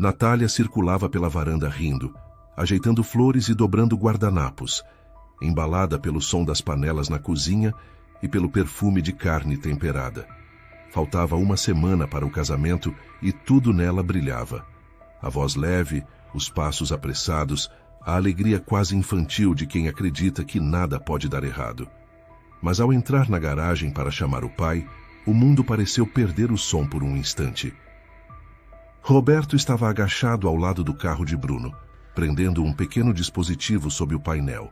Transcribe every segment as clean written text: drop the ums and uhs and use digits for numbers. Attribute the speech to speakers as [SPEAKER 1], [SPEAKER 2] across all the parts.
[SPEAKER 1] Natália circulava pela varanda rindo, ajeitando flores e dobrando guardanapos, embalada pelo som das panelas na cozinha e pelo perfume de carne temperada. Faltava uma semana para o casamento e tudo nela brilhava. A voz leve, os passos apressados, a alegria quase infantil de quem acredita que nada pode dar errado. Mas ao entrar na garagem para chamar o pai, o mundo pareceu perder o som por um instante. Roberto estava agachado ao lado do carro de Bruno, prendendo um pequeno dispositivo sob o painel.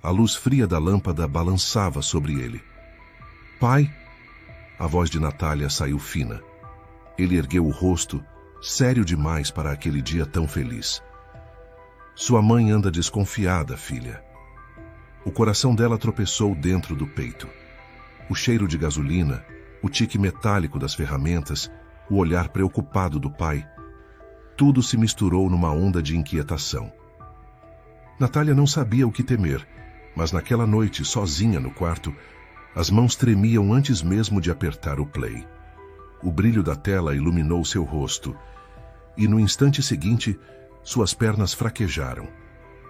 [SPEAKER 1] A luz fria da lâmpada balançava sobre ele. "Pai?" A voz de Natália saiu fina. Ele ergueu o rosto, sério demais para aquele dia tão feliz. "Sua mãe anda desconfiada, filha." O coração dela tropeçou dentro do peito. O cheiro de gasolina, o tique metálico das ferramentas, o olhar preocupado do pai, tudo se misturou numa onda de inquietação. Natália não sabia o que temer, mas naquela noite, sozinha no quarto, as mãos tremiam antes mesmo de apertar o play. O brilho da tela iluminou seu rosto, e no instante seguinte, suas pernas fraquejaram.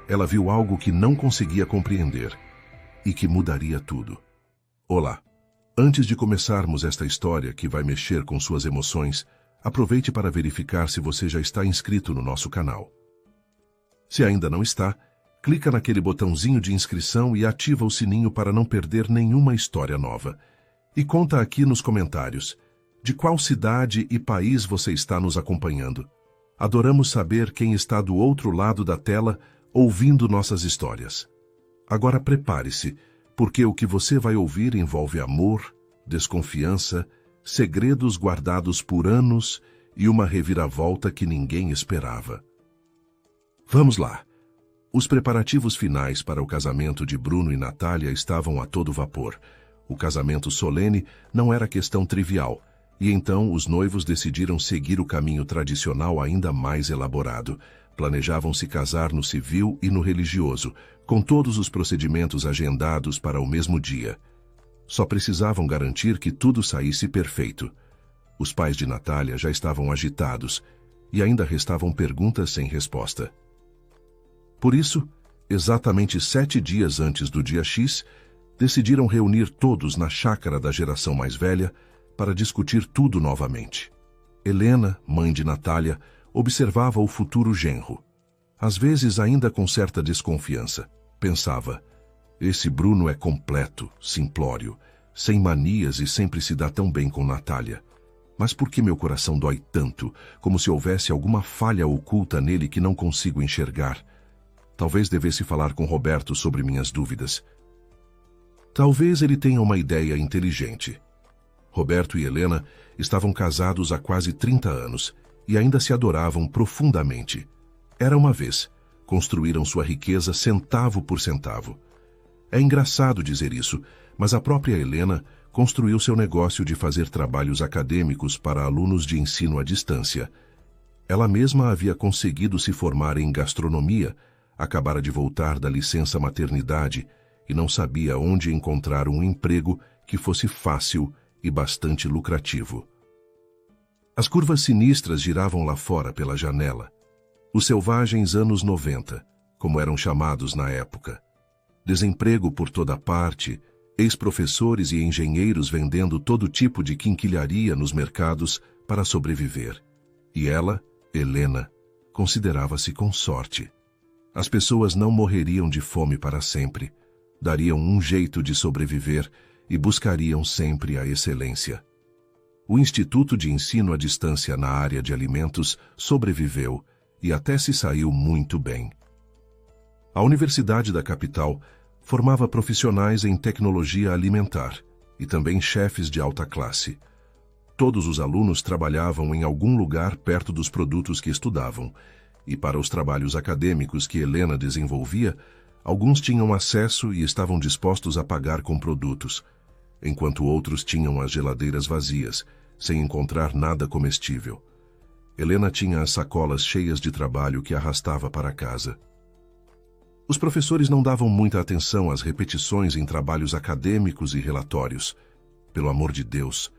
[SPEAKER 1] Ela viu algo que não conseguia compreender, e que mudaria tudo. Olá! Antes de começarmos esta história que vai mexer com suas emoções, aproveite para verificar se você já está inscrito no nosso canal. Se ainda não está, clica naquele botãozinho de inscrição e ativa o sininho para não perder nenhuma história nova. E conta aqui nos comentários de qual cidade e país você está nos acompanhando. Adoramos saber quem está do outro lado da tela ouvindo nossas histórias. Agora prepare-se, porque o que você vai ouvir envolve amor, desconfiança, segredos guardados por anos e uma reviravolta que ninguém esperava. Vamos lá! Os preparativos finais para o casamento de Bruno e Natália estavam a todo vapor. O casamento solene não era questão trivial, e então os noivos decidiram seguir o caminho tradicional ainda mais elaborado. Planejavam se casar no civil e no religioso, com todos os procedimentos agendados para o mesmo dia. Só precisavam garantir que tudo saísse perfeito. Os pais de Natália já estavam agitados, e ainda restavam perguntas sem resposta. Por isso, exatamente 7 dias antes do dia X, decidiram reunir todos na chácara da geração mais velha para discutir tudo novamente. Helena, mãe de Natália, observava o futuro genro. Às vezes, ainda com certa desconfiança, pensava: esse Bruno é completo, simplório, sem manias e sempre se dá tão bem com Natália. Mas por que meu coração dói tanto, como se houvesse alguma falha oculta nele que não consigo enxergar? Talvez devesse falar com Roberto sobre minhas dúvidas. Talvez ele tenha uma ideia inteligente. Roberto e Helena estavam casados há quase 30 anos e ainda se adoravam profundamente. Era uma vez. Construíram sua riqueza centavo por centavo. É engraçado dizer isso, mas a própria Helena construiu seu negócio de fazer trabalhos acadêmicos para alunos de ensino à distância. Ela mesma havia conseguido se formar em gastronomia, acabara de voltar da licença maternidade e não sabia onde encontrar um emprego que fosse fácil e bastante lucrativo. As curvas sinistras giravam lá fora pela janela. Os selvagens anos 90, como eram chamados na época. Desemprego por toda parte, ex-professores e engenheiros vendendo todo tipo de quinquilharia nos mercados para sobreviver. E ela, Helena, considerava-se com sorte. As pessoas não morreriam de fome para sempre, dariam um jeito de sobreviver e buscariam sempre a excelência. O Instituto de Ensino à Distância na área de alimentos sobreviveu e até se saiu muito bem. A Universidade da capital formava profissionais em tecnologia alimentar e também chefes de alta classe. Todos os alunos trabalhavam em algum lugar perto dos produtos que estudavam, e para os trabalhos acadêmicos que Helena desenvolvia, alguns tinham acesso e estavam dispostos a pagar com produtos, enquanto outros tinham as geladeiras vazias, sem encontrar nada comestível. Helena tinha as sacolas cheias de trabalho que arrastava para casa. Os professores não davam muita atenção às repetições em trabalhos acadêmicos e relatórios. Pelo amor de Deus,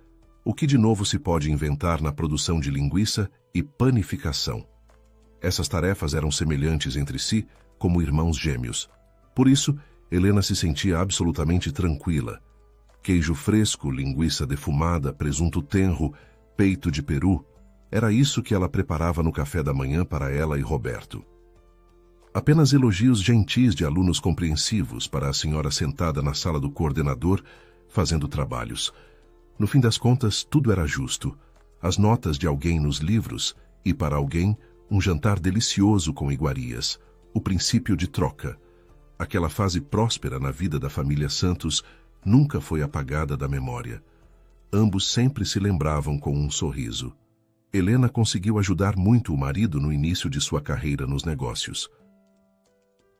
[SPEAKER 1] o que de novo se pode inventar na produção de linguiça e panificação? Essas tarefas eram semelhantes entre si, como irmãos gêmeos. Por isso, Helena se sentia absolutamente tranquila. Queijo fresco, linguiça defumada, presunto tenro, peito de peru, era isso que ela preparava no café da manhã para ela e Roberto. Apenas elogios gentis de alunos compreensivos para a senhora sentada na sala do coordenador, fazendo trabalhos. No fim das contas, tudo era justo. As notas de alguém nos livros e, para alguém, um jantar delicioso com iguarias. O princípio de troca. Aquela fase próspera na vida da família Santos nunca foi apagada da memória. Ambos sempre se lembravam com um sorriso. Helena conseguiu ajudar muito o marido no início de sua carreira nos negócios.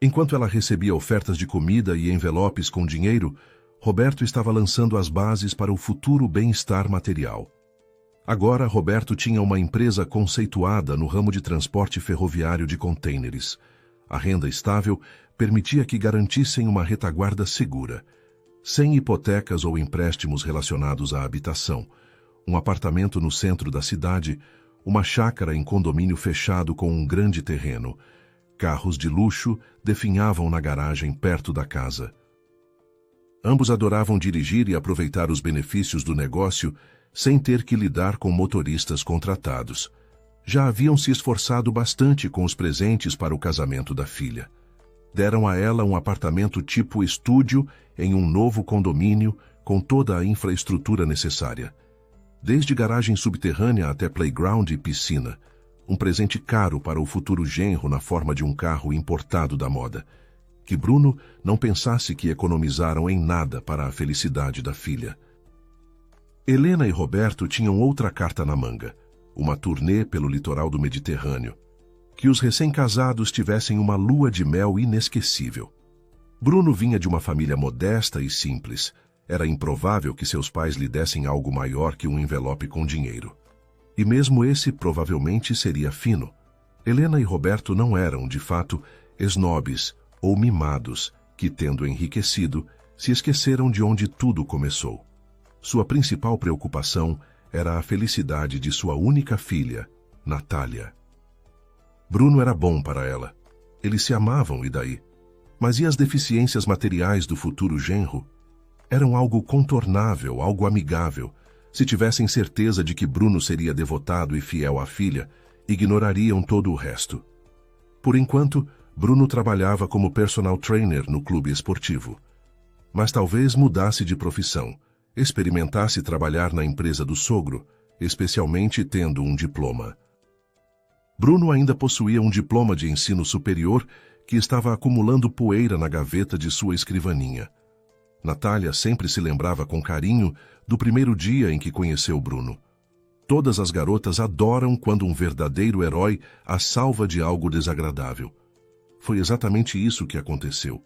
[SPEAKER 1] Enquanto ela recebia ofertas de comida e envelopes com dinheiro, Roberto estava lançando as bases para o futuro bem-estar material. Agora, Roberto tinha uma empresa conceituada no ramo de transporte ferroviário de contêineres. A renda estável permitia que garantissem uma retaguarda segura, sem hipotecas ou empréstimos relacionados à habitação, um apartamento no centro da cidade, uma chácara em condomínio fechado com um grande terreno. Carros de luxo definhavam na garagem perto da casa. Ambos adoravam dirigir e aproveitar os benefícios do negócio sem ter que lidar com motoristas contratados. Já haviam se esforçado bastante com os presentes para o casamento da filha. Deram a ela um apartamento tipo estúdio em um novo condomínio com toda a infraestrutura necessária. Desde garagem subterrânea até playground e piscina. Um presente caro para o futuro genro na forma de um carro importado da moda. Que Bruno não pensasse que economizaram em nada para a felicidade da filha. Helena e Roberto tinham outra carta na manga. Uma turnê pelo litoral do Mediterrâneo. Que os recém-casados tivessem uma lua de mel inesquecível. Bruno vinha de uma família modesta e simples. Era improvável que seus pais lhe dessem algo maior que um envelope com dinheiro. E mesmo esse provavelmente seria fino. Helena e Roberto não eram, de fato, esnobes ou mimados que, tendo enriquecido, se esqueceram de onde tudo começou. Sua principal preocupação era a felicidade de sua única filha, Natália. Bruno era bom para ela. Eles se amavam e daí? Mas e as deficiências materiais do futuro genro? Eram algo contornável, algo amigável. Se tivessem certeza de que Bruno seria devotado e fiel à filha, ignorariam todo o resto. Por enquanto, Bruno trabalhava como personal trainer no clube esportivo. Mas talvez mudasse de profissão, experimentasse trabalhar na empresa do sogro, especialmente tendo um diploma. Bruno ainda possuía um diploma de ensino superior que estava acumulando poeira na gaveta de sua escrivaninha. Natália sempre se lembrava com carinho do primeiro dia em que conheceu Bruno. Todas as garotas adoram quando um verdadeiro herói as salva de algo desagradável. Foi exatamente isso que aconteceu.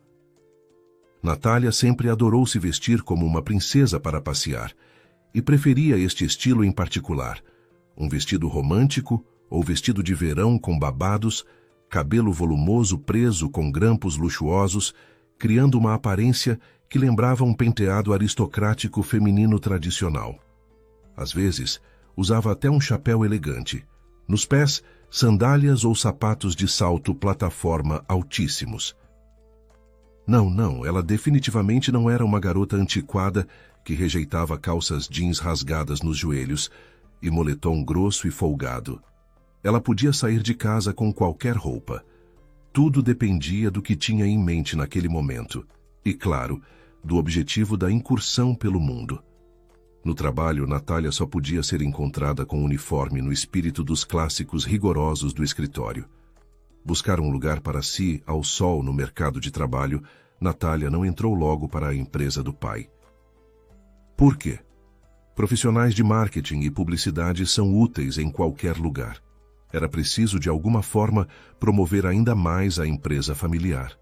[SPEAKER 1] Natália sempre adorou se vestir como uma princesa para passear, e preferia este estilo em particular, um vestido romântico ou vestido de verão com babados, cabelo volumoso preso com grampos luxuosos, criando uma aparência que lembrava um penteado aristocrático feminino tradicional. Às vezes, usava até um chapéu elegante. Nos pés, sandálias ou sapatos de salto plataforma altíssimos. Não, ela definitivamente não era uma garota antiquada que rejeitava calças jeans rasgadas nos joelhos e moletom grosso e folgado. Ela podia sair de casa com qualquer roupa. Tudo dependia do que tinha em mente naquele momento. E, claro, do objetivo da incursão pelo mundo. No trabalho, Natália só podia ser encontrada com uniforme no espírito dos clássicos rigorosos do escritório. Buscar um lugar para si, ao sol no mercado de trabalho, Natália não entrou logo para a empresa do pai. Por quê? Profissionais de marketing e publicidade são úteis em qualquer lugar. Era preciso, de alguma forma, promover ainda mais a empresa familiar.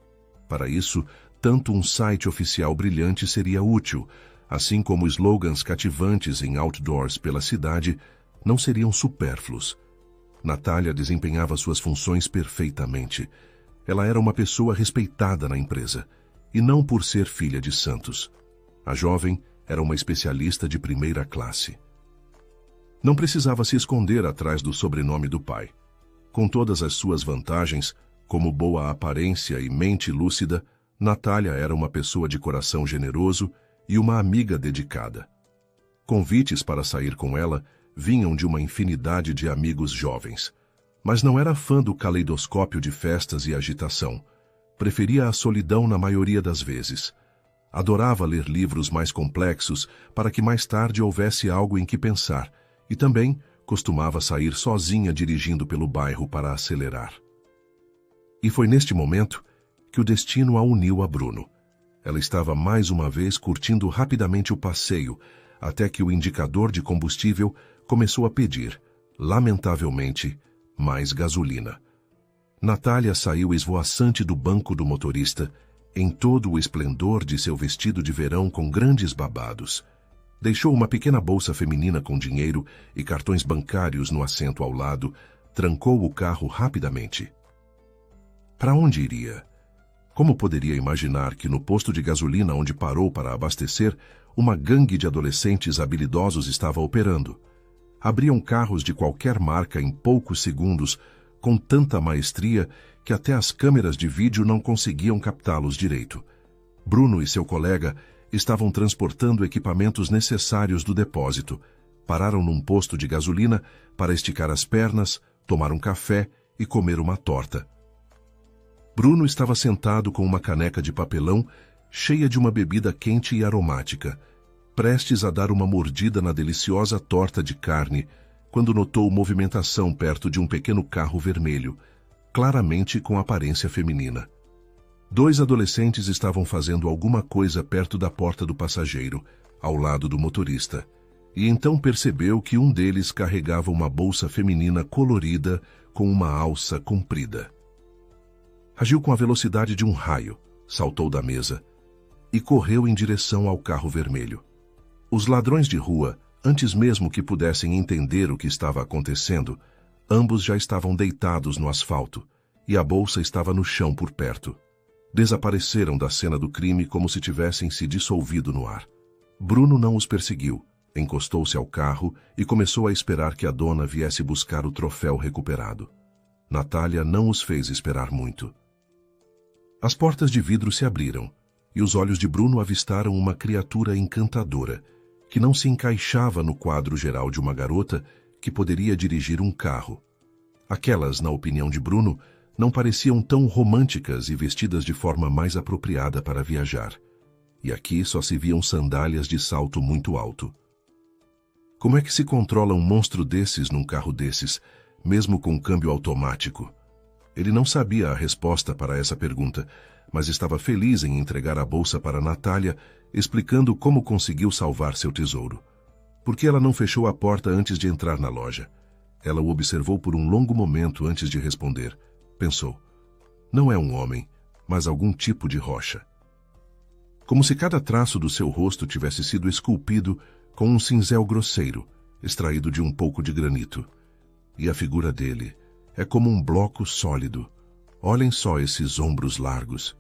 [SPEAKER 1] Para isso, tanto um site oficial brilhante seria útil, assim como slogans cativantes em outdoors pela cidade não seriam supérfluos. Natália desempenhava suas funções perfeitamente. Ela era uma pessoa respeitada na empresa, e não por ser filha de Santos. A jovem era uma especialista de primeira classe. Não precisava se esconder atrás do sobrenome do pai. Com todas as suas vantagens, como boa aparência e mente lúcida, Natália era uma pessoa de coração generoso e uma amiga dedicada. Convites para sair com ela vinham de uma infinidade de amigos jovens, mas não era fã do caleidoscópio de festas e agitação. Preferia a solidão na maioria das vezes. Adorava ler livros mais complexos para que mais tarde houvesse algo em que pensar, e também costumava sair sozinha dirigindo pelo bairro para acelerar. E foi neste momento que o destino a uniu a Bruno. Ela estava mais uma vez curtindo rapidamente o passeio, até que o indicador de combustível começou a pedir, lamentavelmente, mais gasolina. Natália saiu esvoaçante do banco do motorista, em todo o esplendor de seu vestido de verão com grandes babados. Deixou uma pequena bolsa feminina com dinheiro e cartões bancários no assento ao lado, trancou o carro rapidamente. Para onde iria? Como poderia imaginar que no posto de gasolina onde parou para abastecer, uma gangue de adolescentes habilidosos estava operando? Abriam carros de qualquer marca em poucos segundos, com tanta maestria que até as câmeras de vídeo não conseguiam captá-los direito. Bruno e seu colega estavam transportando equipamentos necessários do depósito. Pararam num posto de gasolina para esticar as pernas, tomar um café e comer uma torta. Bruno estava sentado com uma caneca de papelão cheia de uma bebida quente e aromática, prestes a dar uma mordida na deliciosa torta de carne, quando notou movimentação perto de um pequeno carro vermelho, claramente com aparência feminina. 2 adolescentes estavam fazendo alguma coisa perto da porta do passageiro, ao lado do motorista, e então percebeu que um deles carregava uma bolsa feminina colorida com uma alça comprida. Agiu com a velocidade de um raio, saltou da mesa e correu em direção ao carro vermelho. Os ladrões de rua, antes mesmo que pudessem entender o que estava acontecendo, ambos já estavam deitados no asfalto e a bolsa estava no chão por perto. Desapareceram da cena do crime como se tivessem se dissolvido no ar. Bruno não os perseguiu, encostou-se ao carro e começou a esperar que a dona viesse buscar o troféu recuperado. Natália não os fez esperar muito. As portas de vidro se abriram e os olhos de Bruno avistaram uma criatura encantadora, que não se encaixava no quadro geral de uma garota que poderia dirigir um carro. Aquelas, na opinião de Bruno, não pareciam tão românticas e vestidas de forma mais apropriada para viajar. E aqui só se viam sandálias de salto muito alto. Como é que se controla um monstro desses num carro desses, mesmo com câmbio automático? Ele não sabia a resposta para essa pergunta, mas estava feliz em entregar a bolsa para Natália, explicando como conseguiu salvar seu tesouro. Por que ela não fechou a porta antes de entrar na loja? Ela o observou por um longo momento antes de responder. Pensou, não é um homem, mas algum tipo de rocha. Como se cada traço do seu rosto tivesse sido esculpido com um cinzel grosseiro, extraído de um pouco de granito. E a figura dele é como um bloco sólido. Olhem só esses ombros largos.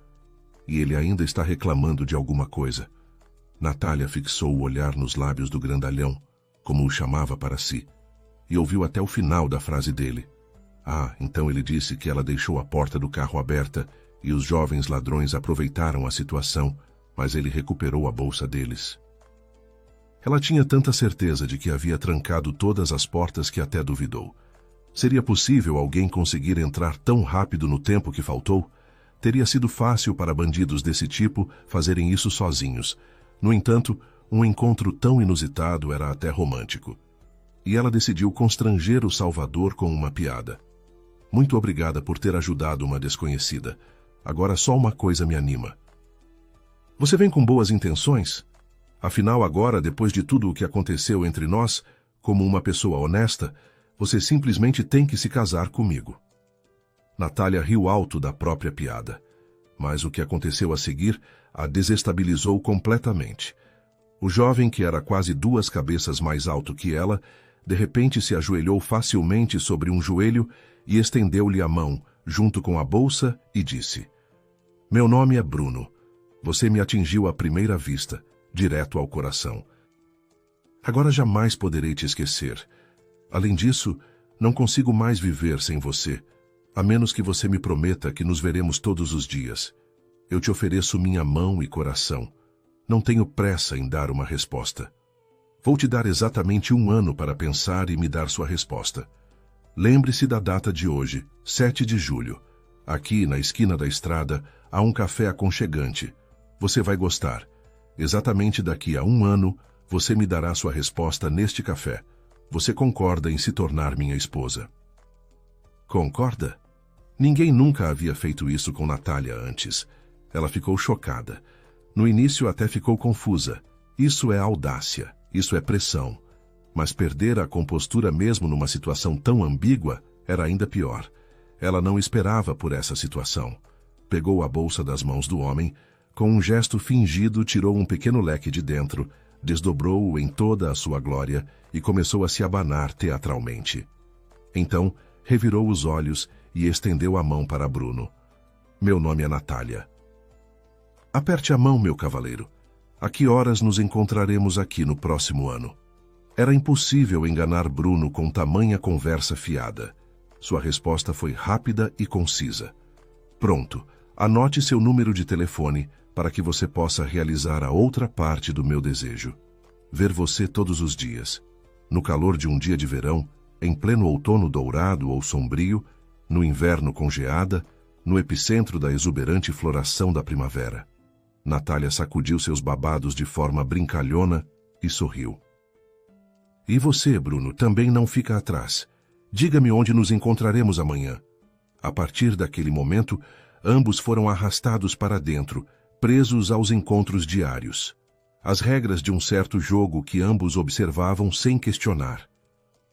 [SPEAKER 1] E ele ainda está reclamando de alguma coisa. Natália fixou o olhar nos lábios do grandalhão, como o chamava para si, e ouviu até o final da frase dele. Então ele disse que ela deixou a porta do carro aberta e os jovens ladrões aproveitaram a situação, mas ele recuperou a bolsa deles. Ela tinha tanta certeza de que havia trancado todas as portas que até duvidou. Seria possível alguém conseguir entrar tão rápido no tempo que faltou? Teria sido fácil para bandidos desse tipo fazerem isso sozinhos. No entanto, um encontro tão inusitado era até romântico. E ela decidiu constranger o Salvador com uma piada. Muito obrigada por ter ajudado uma desconhecida. Agora só uma coisa me anima. Você vem com boas intenções? Afinal, agora, depois de tudo o que aconteceu entre nós, como uma pessoa honesta, você simplesmente tem que se casar comigo. Natália riu alto da própria piada, mas o que aconteceu a seguir a desestabilizou completamente. O jovem, que era quase 2 cabeças mais alto que ela, de repente se ajoelhou facilmente sobre um joelho e estendeu-lhe a mão, junto com a bolsa, e disse: Meu nome é Bruno. Você me atingiu à primeira vista, direto ao coração. Agora jamais poderei te esquecer. Além disso, Não consigo mais viver sem você, a menos que você me prometa que nos veremos todos os dias. Eu te ofereço minha mão e coração. Não tenho pressa em dar uma resposta. Vou te dar exatamente 1 ano para pensar e me dar sua resposta. Lembre-se da data de hoje, 7 de julho. Aqui, na esquina da estrada, há um café aconchegante. Você vai gostar. Exatamente daqui a 1 ano, você me dará sua resposta neste café. Você concorda em se tornar minha esposa? Concorda? Ninguém nunca havia feito isso com Natália antes. Ela ficou chocada. No início até ficou confusa. Isso é audácia, isso é pressão. Mas perder a compostura mesmo numa situação tão ambígua era ainda pior. Ela não esperava por essa situação. Pegou a bolsa das mãos do homem, com um gesto fingido tirou um pequeno leque de dentro, desdobrou-o em toda a sua glória e começou a se abanar teatralmente. Então, revirou os olhos e estendeu a mão para Bruno. Meu nome é Natália. Aperte a mão, meu cavaleiro. A que horas nos encontraremos aqui no próximo ano? Era impossível enganar Bruno com tamanha conversa fiada. Sua resposta foi rápida e concisa. Pronto, anote seu número de telefone para que você possa realizar a outra parte do meu desejo. Ver você todos os dias. No calor de um dia de verão, em pleno outono dourado ou sombrio, no inverno com geada, no epicentro da exuberante floração da primavera. Natália sacudiu seus babados de forma brincalhona e sorriu. E você, Bruno, também não fica atrás. Diga-me onde nos encontraremos amanhã. A partir daquele momento, ambos foram arrastados para dentro, presos aos encontros diários. As regras de um certo jogo que ambos observavam sem questionar.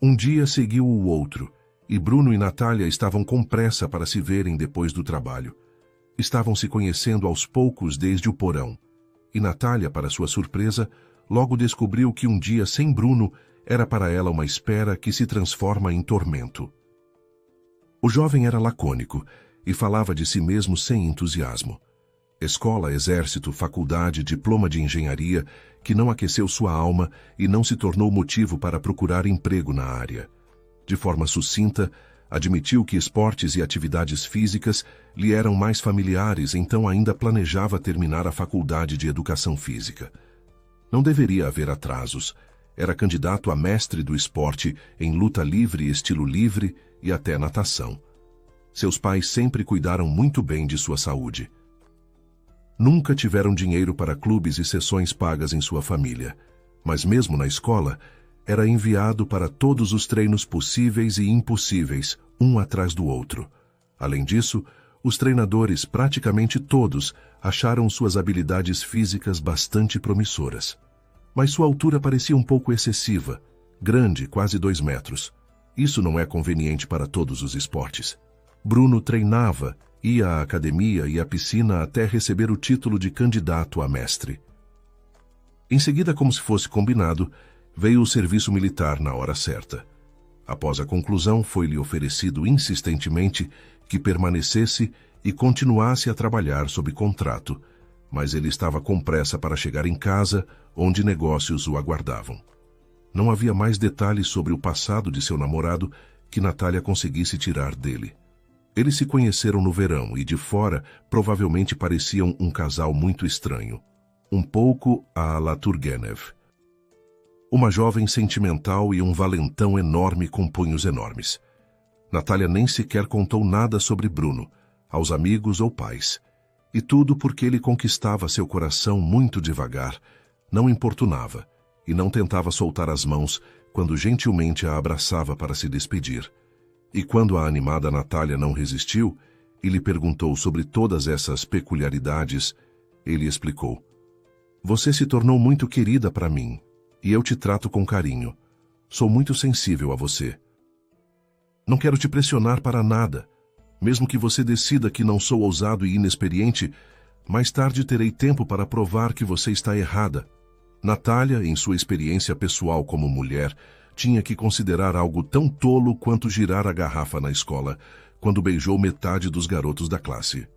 [SPEAKER 1] Um dia seguiu o outro, e Bruno e Natália estavam com pressa para se verem depois do trabalho. Estavam se conhecendo aos poucos desde o porão. E Natália, para sua surpresa, logo descobriu que um dia sem Bruno era para ela uma espera que se transforma em tormento. O jovem era lacônico e falava de si mesmo sem entusiasmo. Escola, exército, faculdade, diploma de engenharia, que não aqueceu sua alma e não se tornou motivo para procurar emprego na área. De forma sucinta, admitiu que esportes e atividades físicas lhe eram mais familiares, então ainda planejava terminar a faculdade de educação física. Não deveria haver atrasos. Era candidato a mestre do esporte em luta livre, estilo livre e até natação. Seus pais sempre cuidaram muito bem de sua saúde. Nunca tiveram dinheiro para clubes e sessões pagas em sua família, mas mesmo na escola, era enviado para todos os treinos possíveis e impossíveis, um atrás do outro. Além disso, os treinadores, praticamente todos, acharam suas habilidades físicas bastante promissoras. Mas sua altura parecia um pouco excessiva, grande, quase 2 metros. Isso não é conveniente para todos os esportes. Bruno treinava, ia à academia e à piscina até receber o título de candidato a mestre. Em seguida, como se fosse combinado, veio o serviço militar na hora certa. Após a conclusão, foi-lhe oferecido insistentemente que permanecesse e continuasse a trabalhar sob contrato, mas ele estava com pressa para chegar em casa, onde negócios o aguardavam. Não havia mais detalhes sobre o passado de seu namorado que Natália conseguisse tirar dele. Eles se conheceram no verão e, de fora, provavelmente pareciam um casal muito estranho. Um pouco à la Turgenev. Uma jovem sentimental e um valentão enorme com punhos enormes. Natália nem sequer contou nada sobre Bruno, aos amigos ou pais. E tudo porque ele conquistava seu coração muito devagar, não importunava e não tentava soltar as mãos quando gentilmente a abraçava para se despedir. E quando a animada Natália não resistiu e lhe perguntou sobre todas essas peculiaridades, ele explicou. Você se tornou muito querida para mim, e eu te trato com carinho. Sou muito sensível a você. Não quero te pressionar para nada. Mesmo que você decida que não sou ousado e inexperiente, mais tarde terei tempo para provar que você está errada. Natália, em sua experiência pessoal como mulher, tinha que considerar algo tão tolo quanto girar a garrafa na escola, quando beijou metade dos garotos da classe.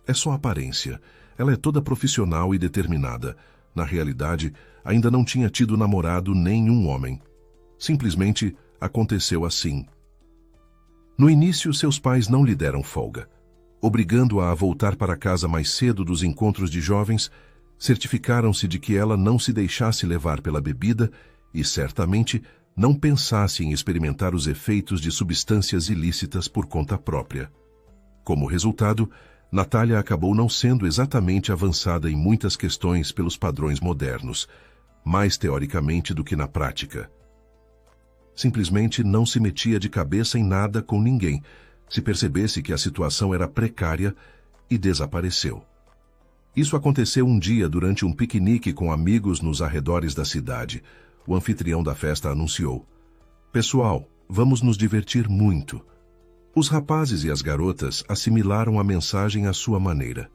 [SPEAKER 1] É só aparência. Ela é toda profissional e determinada. Na realidade, ainda não tinha tido namorado nem um homem. Simplesmente aconteceu assim. No início, seus pais não lhe deram folga, obrigando-a a voltar para casa mais cedo dos encontros de jovens. Certificaram-se de que ela não se deixasse levar pela bebida e, certamente, não pensasse em experimentar os efeitos de substâncias ilícitas por conta própria. Como resultado, Natália acabou não sendo exatamente avançada em muitas questões pelos padrões modernos, mais teoricamente do que na prática. Simplesmente não se metia de cabeça em nada com ninguém, se percebesse que a situação era precária, e desapareceu. Isso aconteceu um dia durante um piquenique com amigos nos arredores da cidade. O anfitrião da festa anunciou: "Pessoal, vamos nos divertir muito." Os rapazes e as garotas assimilaram a mensagem à sua maneira.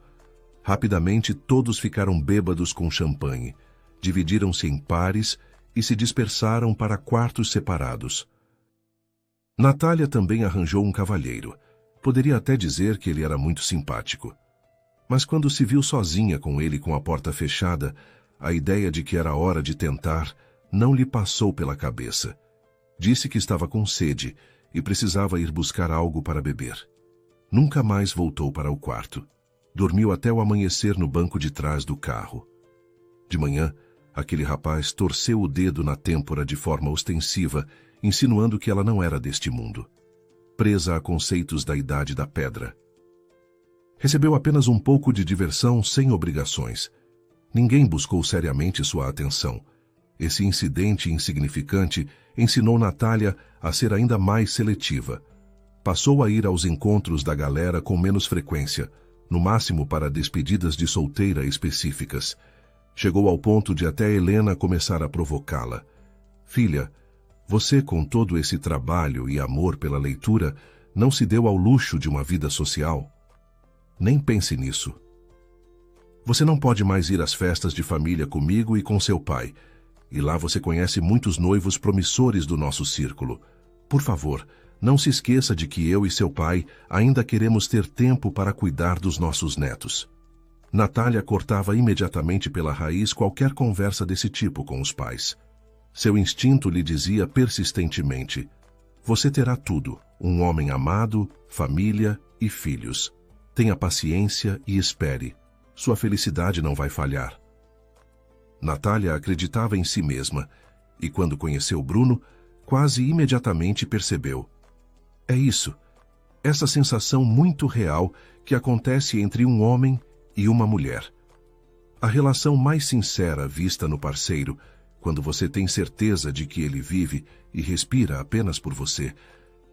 [SPEAKER 1] Rapidamente todos ficaram bêbados com champanhe, dividiram-se em pares e se dispersaram para quartos separados. Natália também arranjou um cavalheiro. Poderia até dizer que ele era muito simpático. Mas quando se viu sozinha com ele com a porta fechada, a ideia de que era hora de tentar não lhe passou pela cabeça. Disse que estava com sede e precisava ir buscar algo para beber. Nunca mais voltou para o quarto. Dormiu até o amanhecer no banco de trás do carro. De manhã, aquele rapaz torceu o dedo na têmpora de forma ostensiva, insinuando que ela não era deste mundo. Presa a conceitos da idade da pedra. Recebeu apenas um pouco de diversão sem obrigações. Ninguém buscou seriamente sua atenção. Esse incidente insignificante ensinou Natália a ser ainda mais seletiva. Passou a ir aos encontros da galera com menos frequência, no máximo para despedidas de solteira específicas. Chegou ao ponto de até Helena começar a provocá-la. "Filha, você com todo esse trabalho e amor pela leitura, não se deu ao luxo de uma vida social? Nem pense nisso. Você não pode mais ir às festas de família comigo e com seu pai, e lá você conhece muitos noivos promissores do nosso círculo. Por favor, não se esqueça de que eu e seu pai ainda queremos ter tempo para cuidar dos nossos netos." Natália cortava imediatamente pela raiz qualquer conversa desse tipo com os pais. Seu instinto lhe dizia persistentemente: "Você terá tudo, um homem amado, família e filhos. Tenha paciência e espere. Sua felicidade não vai falhar." Natália acreditava em si mesma, e quando conheceu Bruno, quase imediatamente percebeu: é isso, essa sensação muito real que acontece entre um homem e uma mulher. A relação mais sincera vista no parceiro, quando você tem certeza de que ele vive e respira apenas por você.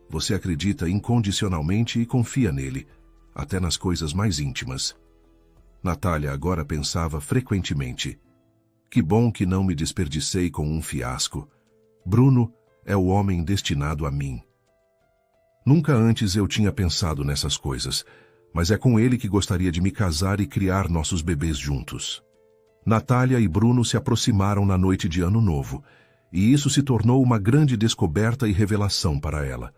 [SPEAKER 1] Você acredita incondicionalmente e confia nele, até nas coisas mais íntimas. Natália agora pensava frequentemente: que bom que não me desperdicei com um fiasco. Bruno é o homem destinado a mim. Nunca antes eu tinha pensado nessas coisas, mas é com ele que gostaria de me casar e criar nossos bebês juntos. Natália e Bruno se aproximaram na noite de Ano Novo, e isso se tornou uma grande descoberta e revelação para ela.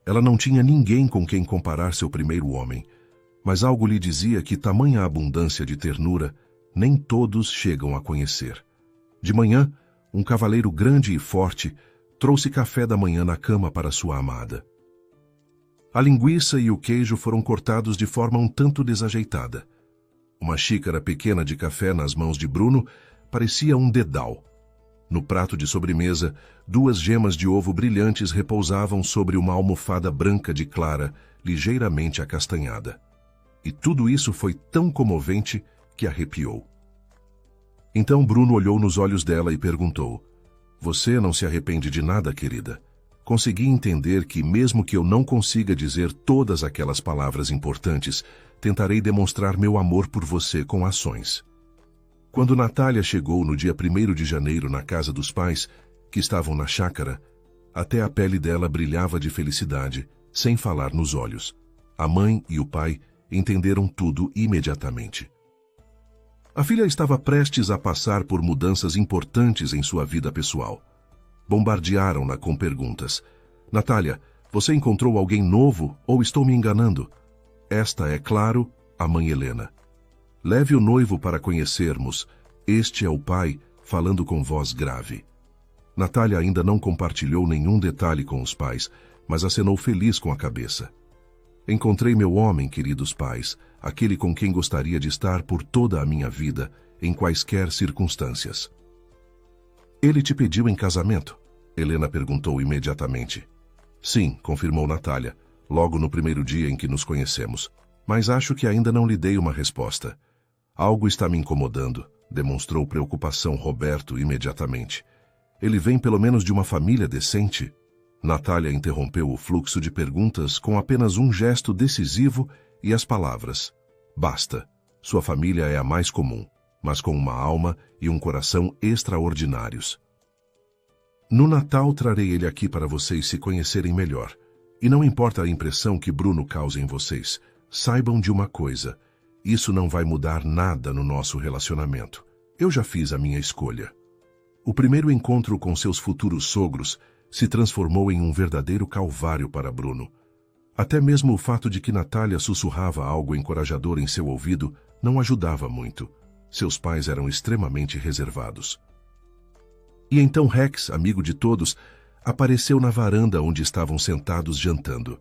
[SPEAKER 1] Ela não tinha ninguém com quem comparar seu primeiro homem, mas algo lhe dizia que tamanha abundância de ternura nem todos chegam a conhecer. De manhã, um cavaleiro grande e forte trouxe café da manhã na cama para sua amada. A linguiça e o queijo foram cortados de forma um tanto desajeitada. Uma xícara pequena de café nas mãos de Bruno parecia um dedal. No prato de sobremesa, 2 gemas de ovo brilhantes repousavam sobre uma almofada branca de clara, ligeiramente acastanhada. E tudo isso foi tão comovente que arrepiou. Então Bruno olhou nos olhos dela e perguntou: "Você não se arrepende de nada, querida?" Consegui entender que, mesmo que eu não consiga dizer todas aquelas palavras importantes, tentarei demonstrar meu amor por você com ações. Quando Natália chegou no dia 1º de janeiro na casa dos pais, que estavam na chácara, até a pele dela brilhava de felicidade, sem falar nos olhos. A mãe e o pai entenderam tudo imediatamente. A filha estava prestes a passar por mudanças importantes em sua vida pessoal. Bombardearam-na com perguntas. "Natália, você encontrou alguém novo ou estou me enganando?" Esta é, claro, a mãe Helena. "Leve o noivo para conhecermos. Este é o pai, falando com voz grave." Natália ainda não compartilhou nenhum detalhe com os pais, mas acenou feliz com a cabeça. Encontrei meu homem, queridos pais, aquele com quem gostaria de estar por toda a minha vida, em quaisquer circunstâncias. Ele te pediu em casamento? Helena perguntou imediatamente. Sim, confirmou Natália, logo no primeiro dia em que nos conhecemos. Mas acho que ainda não lhe dei uma resposta. Algo está me incomodando, demonstrou preocupação Roberto imediatamente. Ele vem pelo menos de uma família decente? Natália interrompeu o fluxo de perguntas com apenas um gesto decisivo e as palavras: basta, sua família é a mais comum, mas com uma alma e um coração extraordinários. No Natal trarei ele aqui para vocês se conhecerem melhor. E não importa a impressão que Bruno cause em vocês, saibam de uma coisa: isso não vai mudar nada no nosso relacionamento. Eu já fiz a minha escolha. O primeiro encontro com seus futuros sogros se transformou em um verdadeiro calvário para Bruno. Até mesmo o fato de que Natália sussurrava algo encorajador em seu ouvido não ajudava muito. Seus pais eram extremamente reservados. E então Rex, amigo de todos, apareceu na varanda onde estavam sentados jantando.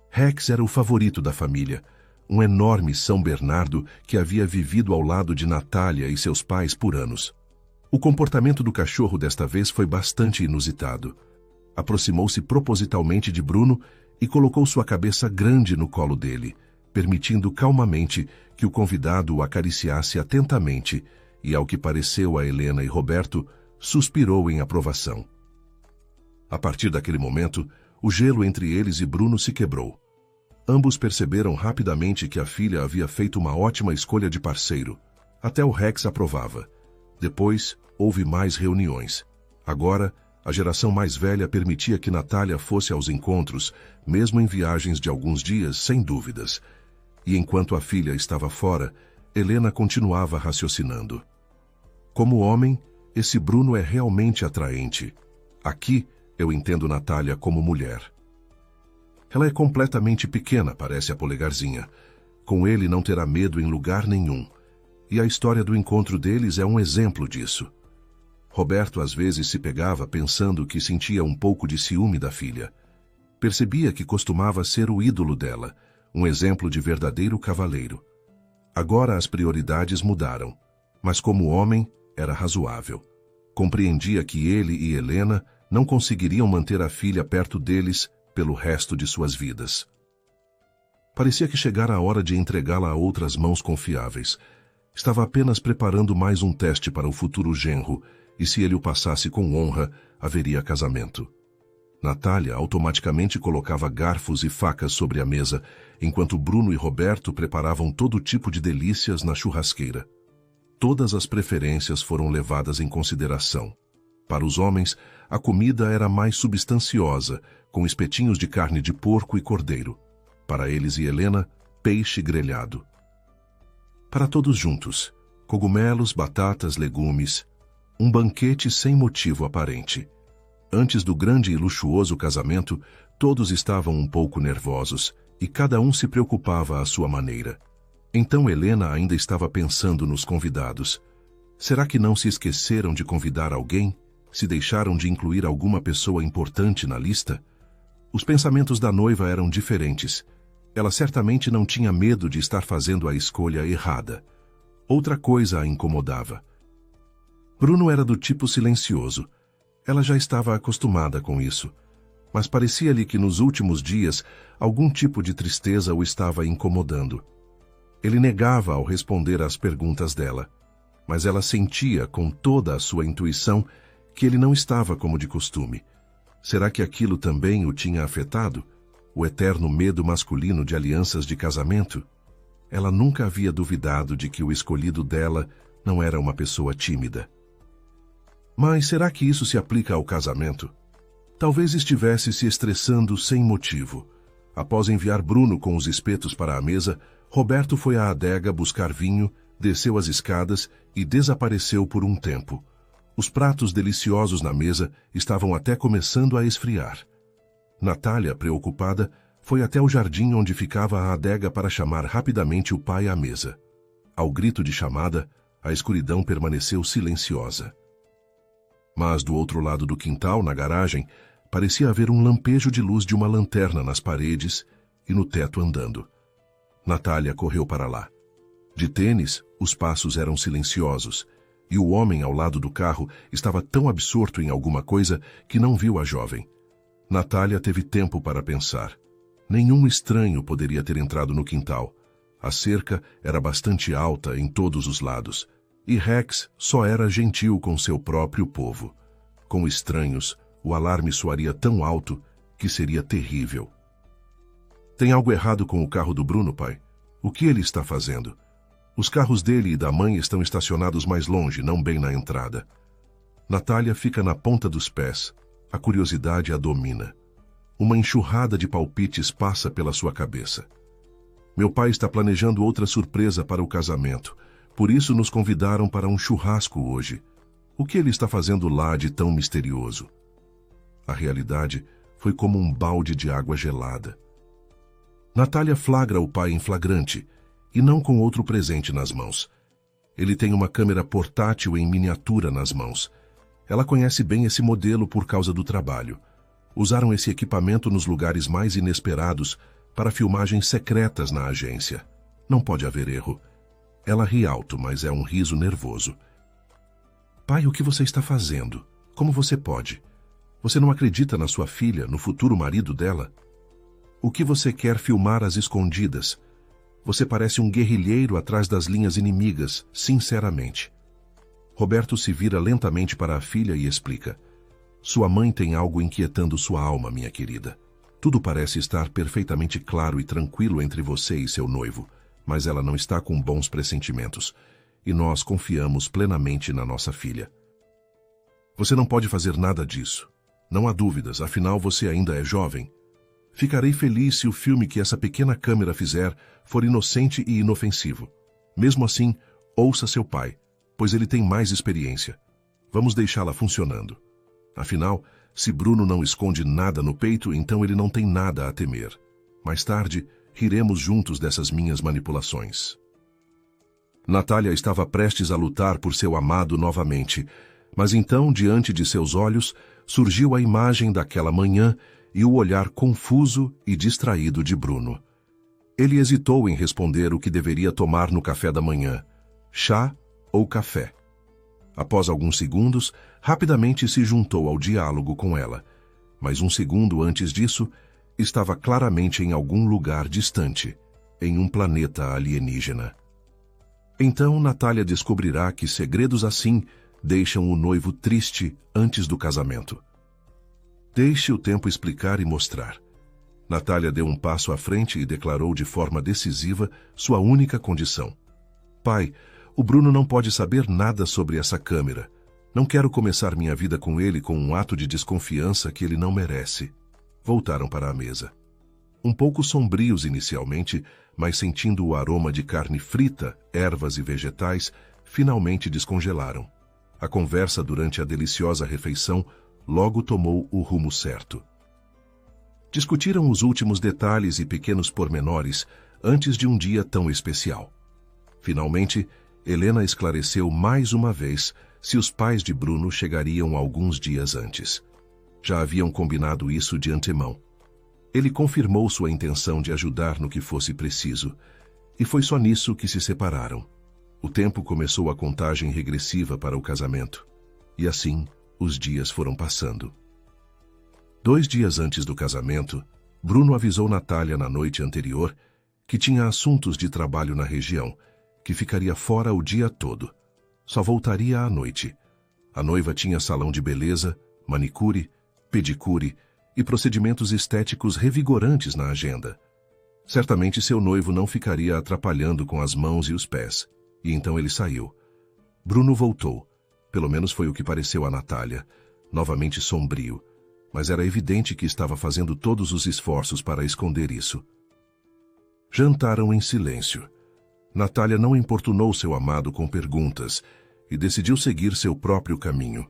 [SPEAKER 1] Rex era o favorito da família, um enorme São Bernardo que havia vivido ao lado de Natália e seus pais por anos. O comportamento do cachorro desta vez foi bastante inusitado. Aproximou-se propositalmente de Bruno e colocou sua cabeça grande no colo dele, permitindo calmamente que o convidado o acariciasse atentamente e, ao que pareceu a Helena e Roberto, suspirou em aprovação. A partir daquele momento, o gelo entre eles e Bruno se quebrou. Ambos perceberam rapidamente que a filha havia feito uma ótima escolha de parceiro. Até o Rex aprovava. Depois, houve mais reuniões. Agora, a geração mais velha permitia que Natália fosse aos encontros, mesmo em viagens de alguns dias, sem dúvidas. E enquanto a filha estava fora, Helena continuava raciocinando. Como homem, esse Bruno é realmente atraente. Aqui, eu entendo Natália como mulher. Ela é completamente pequena, parece a polegarzinha. Com ele não terá medo em lugar nenhum. E a história do encontro deles é um exemplo disso. Roberto às vezes se pegava pensando que sentia um pouco de ciúme da filha. Percebia que costumava ser o ídolo dela, um exemplo de verdadeiro cavaleiro. Agora as prioridades mudaram, mas como homem era razoável. Compreendia que ele e Helena não conseguiriam manter a filha perto deles pelo resto de suas vidas. Parecia que chegara a hora de entregá-la a outras mãos confiáveis. Estava apenas preparando mais um teste para o futuro genro, e se ele o passasse com honra, haveria casamento. Natália automaticamente colocava garfos e facas sobre a mesa, enquanto Bruno e Roberto preparavam todo tipo de delícias na churrasqueira. Todas as preferências foram levadas em consideração. Para os homens, a comida era mais substanciosa, com espetinhos de carne de porco e cordeiro. Para eles e Helena, peixe grelhado. Para todos juntos, cogumelos, batatas, legumes, um banquete sem motivo aparente. Antes do grande e luxuoso casamento, todos estavam um pouco nervosos, e cada um se preocupava à sua maneira. Então Helena ainda estava pensando nos convidados. Será que não se esqueceram de convidar alguém? Se deixaram de incluir alguma pessoa importante na lista? Os pensamentos da noiva eram diferentes. Ela certamente não tinha medo de estar fazendo a escolha errada. Outra coisa a incomodava. Bruno era do tipo silencioso. Ela já estava acostumada com isso. Mas parecia-lhe que nos últimos dias algum tipo de tristeza o estava incomodando. Ele negava ao responder às perguntas dela, mas ela sentia com toda a sua intuição que ele não estava como de costume. Será que aquilo também o tinha afetado? O eterno medo masculino de alianças de casamento? Ela nunca havia duvidado de que o escolhido dela não era uma pessoa tímida. Mas será que isso se aplica ao casamento? Talvez estivesse se estressando sem motivo. Após enviar Bruno com os espetos para a mesa, Roberto foi à adega buscar vinho, desceu as escadas e desapareceu por um tempo. Os pratos deliciosos na mesa estavam até começando a esfriar. Natália, preocupada, foi até o jardim onde ficava a adega para chamar rapidamente o pai à mesa. Ao grito de chamada, a escuridão permaneceu silenciosa. Mas do outro lado do quintal, na garagem, Parecia haver um lampejo de luz de uma lanterna nas paredes e no teto andando. Natália correu para lá. De tênis, os passos eram silenciosos, e o homem ao lado do carro estava tão absorto em alguma coisa que não viu a jovem. Natália teve tempo para pensar. Nenhum estranho poderia ter entrado no quintal. A cerca era bastante alta em todos os lados, e Rex só era gentil com seu próprio povo. Com estranhos, o alarme soaria tão alto que seria terrível. Tem algo errado com o carro do Bruno, pai? O que ele está fazendo? Os carros dele e da mãe estão estacionados mais longe, não bem na entrada. Natália fica na ponta dos pés. A curiosidade a domina. Uma enxurrada de palpites passa pela sua cabeça. Meu pai está planejando outra surpresa para o casamento. Por isso nos convidaram para um churrasco hoje. O que ele está fazendo lá de tão misterioso? A realidade foi como um balde de água gelada. Natália flagra o pai em flagrante, e não com outro presente nas mãos. Ele tem uma câmera portátil em miniatura nas mãos. Ela conhece bem esse modelo por causa do trabalho. Usaram esse equipamento nos lugares mais inesperados para filmagens secretas na agência. Não pode haver erro. Ela ri alto, mas é um riso nervoso. Pai, o que você está fazendo? Como você pode? Você não acredita na sua filha, no futuro marido dela? O que você quer filmar às escondidas? Você parece um guerrilheiro atrás das linhas inimigas, sinceramente. Roberto se vira lentamente para a filha e explica. Sua mãe tem algo inquietando sua alma, minha querida. Tudo parece estar perfeitamente claro e tranquilo entre você e seu noivo, mas ela não está com bons pressentimentos, e nós confiamos plenamente na nossa filha. Você não pode fazer nada disso. Não há dúvidas, afinal você ainda é jovem. Ficarei feliz se o filme que essa pequena câmera fizer for inocente e inofensivo. Mesmo assim, ouça seu pai, pois ele tem mais experiência. Vamos deixá-la funcionando. Afinal, se Bruno não esconde nada no peito, então ele não tem nada a temer. Mais tarde, riremos juntos dessas minhas manipulações. Natália estava prestes a lutar por seu amado novamente, mas então, diante de seus olhos, surgiu a imagem daquela manhã e o olhar confuso e distraído de Bruno. Ele hesitou em responder o que deveria tomar no café da manhã, chá ou café. Após alguns segundos, rapidamente se juntou ao diálogo com ela, mas um segundo antes disso, estava claramente em algum lugar distante, em um planeta alienígena. Então Natália descobrirá que segredos assim deixam o noivo triste antes do casamento. Deixe o tempo explicar e mostrar. Natália deu um passo à frente e declarou de forma decisiva sua única condição. Pai, o Bruno não pode saber nada sobre essa câmera. Não quero começar minha vida com ele com um ato de desconfiança que ele não merece. Voltaram para a mesa. Um pouco sombrios inicialmente, mas sentindo o aroma de carne frita, ervas e vegetais, finalmente descongelaram. A conversa durante a deliciosa refeição logo tomou o rumo certo. Discutiram os últimos detalhes e pequenos pormenores antes de um dia tão especial. Finalmente, Helena esclareceu mais uma vez se os pais de Bruno chegariam alguns dias antes. Já haviam combinado isso de antemão. Ele confirmou sua intenção de ajudar no que fosse preciso, e foi só nisso que se separaram. O tempo começou a contagem regressiva para o casamento, e assim os dias foram passando. 2 dias antes do casamento, Bruno avisou Natália na noite anterior que tinha assuntos de trabalho na região, que ficaria fora o dia todo. Só voltaria à noite. A noiva tinha salão de beleza, manicure, pedicure e procedimentos estéticos revigorantes na agenda. Certamente seu noivo não ficaria atrapalhando com as mãos e os pés, e então ele saiu. Bruno voltou, pelo menos foi o que pareceu a Natália, novamente sombrio, mas era evidente que estava fazendo todos os esforços para esconder isso. Jantaram em silêncio. Natália não importunou seu amado com perguntas e decidiu seguir seu próprio caminho.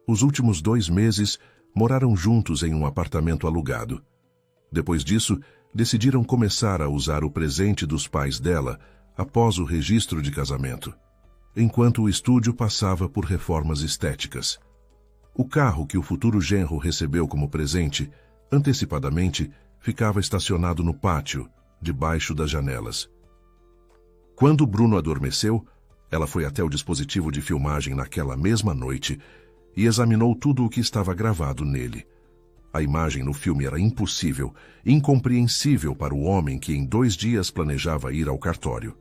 [SPEAKER 1] Os últimos 2 meses moraram juntos em um apartamento alugado. Depois disso, decidiram começar a usar o presente dos pais dela após o registro de casamento, enquanto o estúdio passava por reformas estéticas. O carro que o futuro genro recebeu como presente, antecipadamente, ficava estacionado no pátio, debaixo das janelas. Quando Bruno adormeceu, ela foi até o dispositivo de filmagem naquela mesma noite e examinou tudo o que estava gravado nele. A imagem no filme era impossível, incompreensível para o homem que em 2 dias planejava ir ao cartório.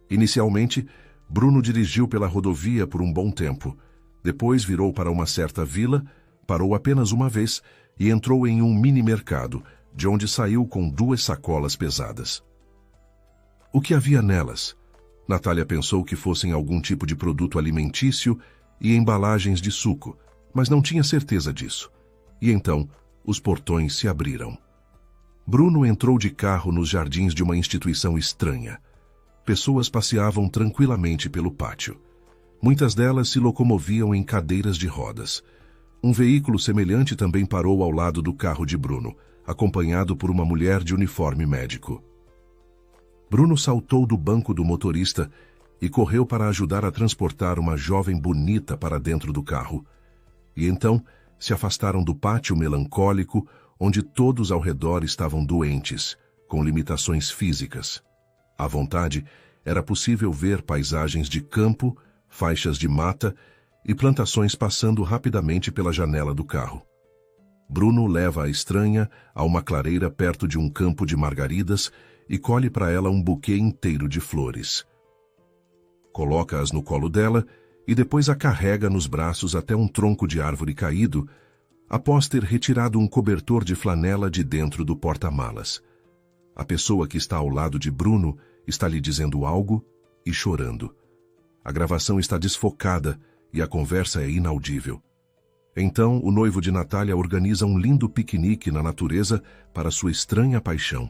[SPEAKER 1] Inicialmente, Bruno dirigiu pela rodovia por um bom tempo. Depois virou para uma certa vila, parou apenas uma vez e entrou em um mini-mercado, de onde saiu com 2 sacolas pesadas. O que havia nelas? Natália pensou que fossem algum tipo de produto alimentício e embalagens de suco, mas não tinha certeza disso. E então, os portões se abriram. Bruno entrou de carro nos jardins de uma instituição estranha. Pessoas passeavam tranquilamente pelo pátio. Muitas delas se locomoviam em cadeiras de rodas. Um veículo semelhante também parou ao lado do carro de Bruno, acompanhado por uma mulher de uniforme médico. Bruno saltou do banco do motorista e correu para ajudar a transportar uma jovem bonita para dentro do carro. E então se afastaram do pátio melancólico, onde todos ao redor estavam doentes, com limitações físicas. À vontade, era possível ver paisagens de campo, faixas de mata e plantações passando rapidamente pela janela do carro. Bruno leva a estranha a uma clareira perto de um campo de margaridas e colhe para ela um buquê inteiro de flores. Coloca-as no colo dela e depois a carrega nos braços até um tronco de árvore caído, após ter retirado um cobertor de flanela de dentro do porta-malas. A pessoa que está ao lado de Bruno está lhe dizendo algo e chorando. A gravação está desfocada e a conversa é inaudível. Então, o noivo de Natália organiza um lindo piquenique na natureza para sua estranha paixão.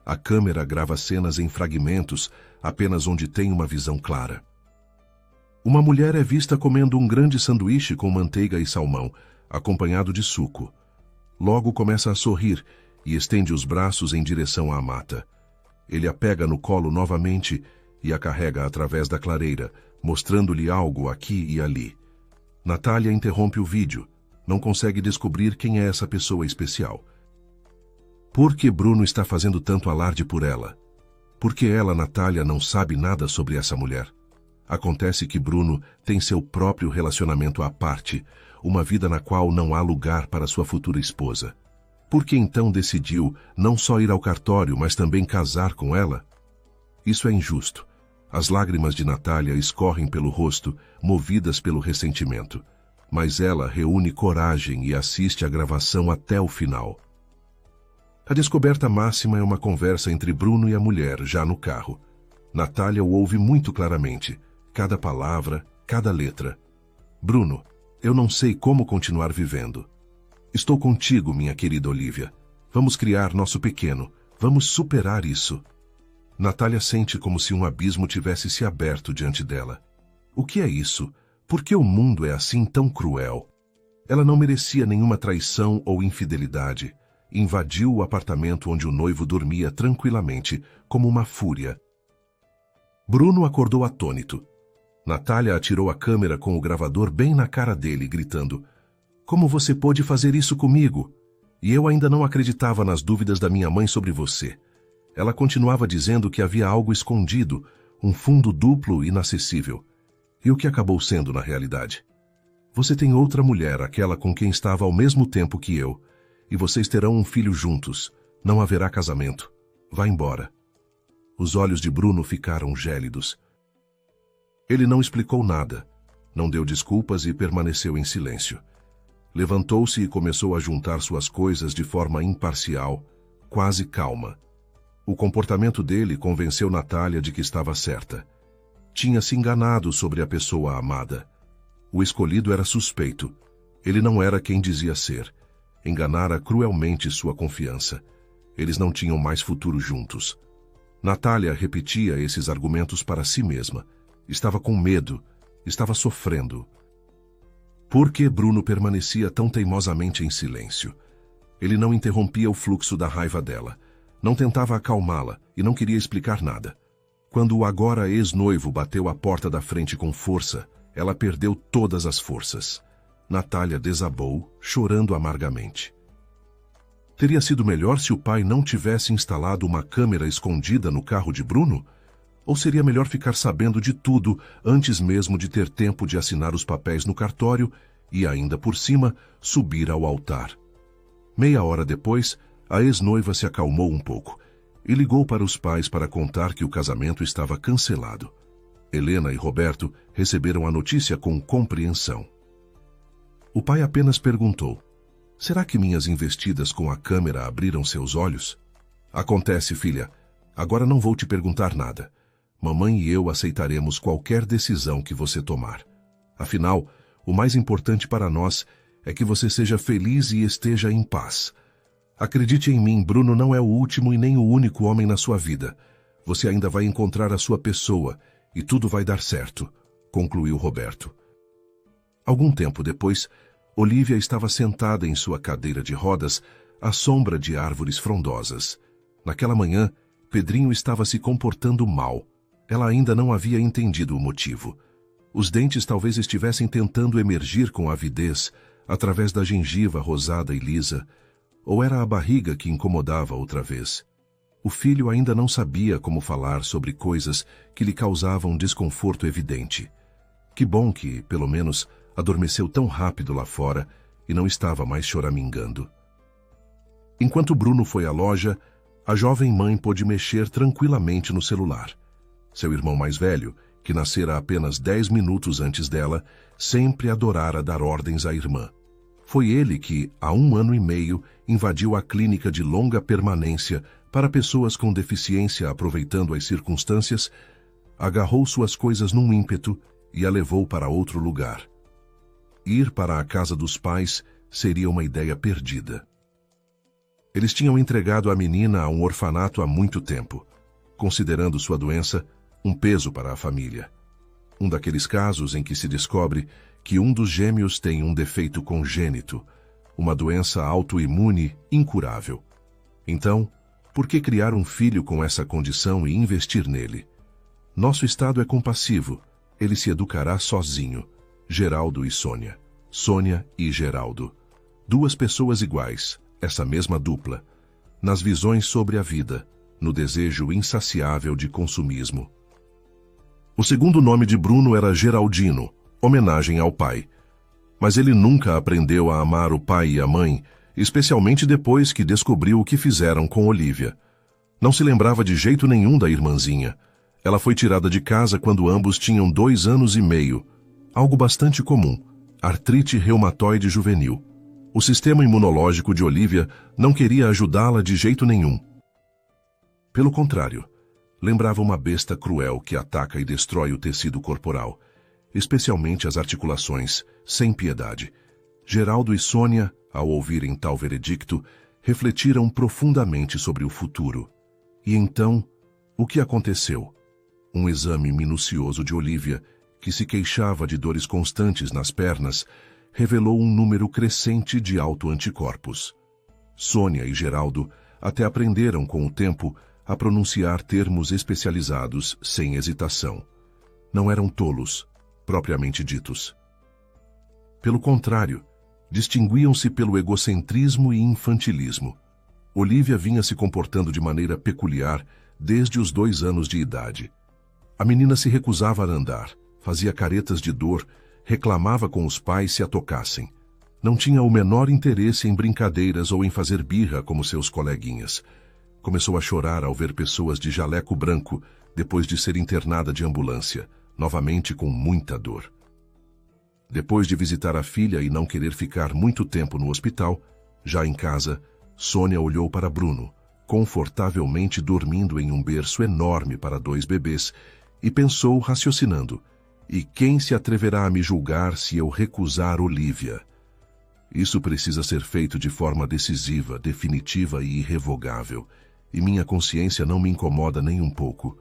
[SPEAKER 1] A câmera grava cenas em fragmentos, apenas onde tem uma visão clara. Uma mulher é vista comendo um grande sanduíche com manteiga e salmão, acompanhado de suco. Logo começa a sorrir e estende os braços em direção à mata. Ele a pega no colo novamente e a carrega através da clareira, mostrando-lhe algo aqui e ali. Natália interrompe o vídeo. Não consegue descobrir quem é essa pessoa especial. Por que Bruno está fazendo tanto alarde por ela? Por que ela, Natália, não sabe nada sobre essa mulher? Acontece que Bruno tem seu próprio relacionamento à parte, uma vida na qual não há lugar para sua futura esposa. Por que então decidiu não só ir ao cartório, mas também casar com ela? Isso é injusto. As lágrimas de Natália escorrem pelo rosto, movidas pelo ressentimento. Mas ela reúne coragem e assiste à gravação até o final. A descoberta máxima é uma conversa entre Bruno e a mulher, já no carro. Natália o ouve muito claramente, cada palavra, cada letra. Bruno, eu não sei como continuar vivendo. Estou contigo, minha querida Olivia. Vamos criar nosso pequeno. Vamos superar isso. Natália sente como se um abismo tivesse se aberto diante dela. O que é isso? Por que o mundo é assim tão cruel? Ela não merecia nenhuma traição ou infidelidade. Invadiu o apartamento onde o noivo dormia tranquilamente, como uma fúria. Bruno acordou atônito. Natália atirou a câmera com o gravador bem na cara dele, gritando: "Como você pôde fazer isso comigo? E eu ainda não acreditava nas dúvidas da minha mãe sobre você." Ela continuava dizendo que havia algo escondido, um fundo duplo inacessível. E o que acabou sendo na realidade? Você tem outra mulher, aquela com quem estava ao mesmo tempo que eu, e vocês terão um filho juntos. Não haverá casamento. Vá embora. Os olhos de Bruno ficaram gélidos. Ele não explicou nada, não deu desculpas e permaneceu em silêncio. Levantou-se e começou a juntar suas coisas de forma imparcial, quase calma. O comportamento dele convenceu Natália de que estava certa. Tinha se enganado sobre a pessoa amada. O escolhido era suspeito. Ele não era quem dizia ser. Enganara cruelmente sua confiança. Eles não tinham mais futuro juntos. Natália repetia esses argumentos para si mesma. Estava com medo, estava sofrendo. Por que Bruno permanecia tão teimosamente em silêncio? Ele não interrompia o fluxo da raiva dela. Não tentava acalmá-la e não queria explicar nada. Quando o agora ex-noivo bateu a porta da frente com força, ela perdeu todas as forças. Natália desabou, chorando amargamente. Teria sido melhor se o pai não tivesse instalado uma câmera escondida no carro de Bruno? Ou seria melhor ficar sabendo de tudo antes mesmo de ter tempo de assinar os papéis no cartório e, ainda por cima, subir ao altar? Meia hora depois, a ex-noiva se acalmou um pouco e ligou para os pais para contar que o casamento estava cancelado. Helena e Roberto receberam a notícia com compreensão. O pai apenas perguntou: será que minhas investidas com a câmera abriram seus olhos? Acontece, filha. Agora não vou te perguntar nada. Mamãe e eu aceitaremos qualquer decisão que você tomar. Afinal, o mais importante para nós é que você seja feliz e esteja em paz. Acredite em mim, Bruno não é o último e nem o único homem na sua vida. Você ainda vai encontrar a sua pessoa e tudo vai dar certo, concluiu Roberto. Algum tempo depois, Olívia estava sentada em sua cadeira de rodas, à sombra de árvores frondosas. Naquela manhã, Pedrinho estava se comportando mal. Ela ainda não havia entendido o motivo. Os dentes talvez estivessem tentando emergir com avidez, através da gengiva rosada e lisa, ou era a barriga que incomodava outra vez. O filho ainda não sabia como falar sobre coisas que lhe causavam desconforto evidente. Que bom que, pelo menos, adormeceu tão rápido lá fora e não estava mais choramingando. Enquanto Bruno foi à loja, a jovem mãe pôde mexer tranquilamente no celular. Seu irmão mais velho, que nascera apenas 10 minutos antes dela, sempre adorara dar ordens à irmã. Foi ele que, há 1 ano e meio, invadiu a clínica de longa permanência para pessoas com deficiência, aproveitando as circunstâncias, agarrou suas coisas num ímpeto e a levou para outro lugar. Ir para a casa dos pais seria uma ideia perdida. Eles tinham entregado a menina a um orfanato há muito tempo, considerando sua doença um peso para a família. Um daqueles casos em que se descobre que um dos gêmeos tem um defeito congênito, uma doença autoimune incurável. Então, por que criar um filho com essa condição e investir nele? Nosso estado é compassivo, ele se educará sozinho. Geraldo e Sônia. Sônia e Geraldo. 2 pessoas iguais, essa mesma dupla, nas visões sobre a vida, no desejo insaciável de consumismo. O segundo nome de Bruno era Geraldino, homenagem ao pai. Mas ele nunca aprendeu a amar o pai e a mãe, especialmente depois que descobriu o que fizeram com Olívia. Não se lembrava de jeito nenhum da irmãzinha. Ela foi tirada de casa quando ambos tinham 2 anos e meio, algo bastante comum, artrite reumatoide juvenil. O sistema imunológico de Olívia não queria ajudá-la de jeito nenhum. Pelo contrário, lembrava uma besta cruel que ataca e destrói o tecido corporal, especialmente as articulações, sem piedade. Geraldo e Sônia, ao ouvirem tal veredicto, refletiram profundamente sobre o futuro. E então, o que aconteceu? Um exame minucioso de Olívia, que se queixava de dores constantes nas pernas, revelou um número crescente de autoanticorpos. Sônia e Geraldo até aprenderam com o tempo a pronunciar termos especializados sem hesitação. Não eram tolos, propriamente ditos. Pelo contrário, distinguiam-se pelo egocentrismo e infantilismo. Olívia vinha se comportando de maneira peculiar desde os 2 anos de idade. A menina se recusava a andar, fazia caretas de dor, reclamava com os pais se a tocassem. Não tinha o menor interesse em brincadeiras ou em fazer birra como seus coleguinhas. Começou a chorar ao ver pessoas de jaleco branco depois de ser internada de ambulância, novamente com muita dor. Depois de visitar a filha e não querer ficar muito tempo no hospital, já em casa, Sônia olhou para Bruno, confortavelmente dormindo em um berço enorme para 2 bebês, e pensou raciocinando: e quem se atreverá a me julgar se eu recusar Olívia? Isso precisa ser feito de forma decisiva, definitiva e irrevogável, e minha consciência não me incomoda nem um pouco.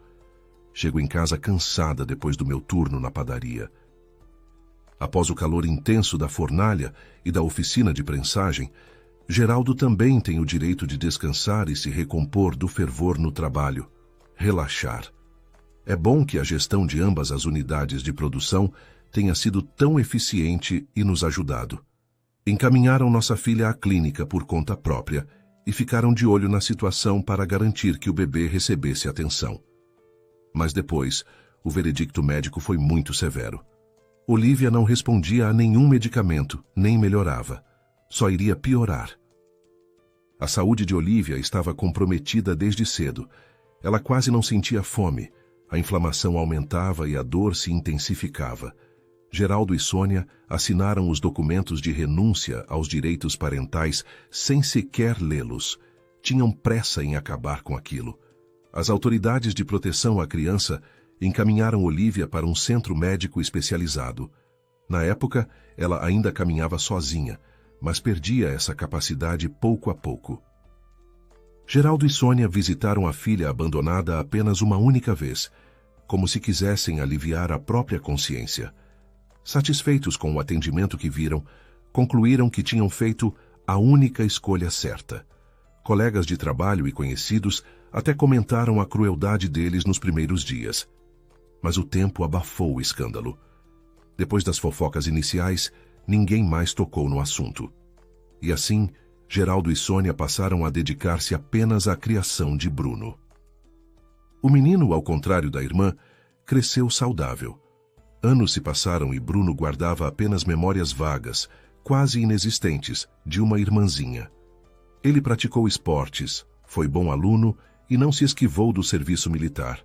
[SPEAKER 1] Chego em casa cansada depois do meu turno na padaria. Após o calor intenso da fornalha e da oficina de prensagem, Geraldo também tem o direito de descansar e se recompor do fervor no trabalho, relaxar. É bom que a gestão de ambas as unidades de produção tenha sido tão eficiente e nos ajudado. Encaminharam nossa filha à clínica por conta própria e ficaram de olho na situação para garantir que o bebê recebesse atenção. Mas depois, o veredicto médico foi muito severo. Olivia não respondia a nenhum medicamento, nem melhorava. Só iria piorar. A saúde de Olivia estava comprometida desde cedo. Ela quase não sentia fome. A inflamação aumentava e a dor se intensificava. Geraldo e Sônia assinaram os documentos de renúncia aos direitos parentais sem sequer lê-los. Tinham pressa em acabar com aquilo. As autoridades de proteção à criança encaminharam Olivia para um centro médico especializado. Na época, ela ainda caminhava sozinha, mas perdia essa capacidade pouco a pouco. Geraldo e Sônia visitaram a filha abandonada apenas uma única vez, como se quisessem aliviar a própria consciência. Satisfeitos com o atendimento que viram, concluíram que tinham feito a única escolha certa. Colegas de trabalho e conhecidos até comentaram a crueldade deles nos primeiros dias. Mas o tempo abafou o escândalo. Depois das fofocas iniciais, ninguém mais tocou no assunto. E assim, Geraldo e Sônia passaram a dedicar-se apenas à criação de Bruno. O menino, ao contrário da irmã, cresceu saudável. Anos se passaram e Bruno guardava apenas memórias vagas, quase inexistentes, de uma irmãzinha. Ele praticou esportes, foi bom aluno e não se esquivou do serviço militar.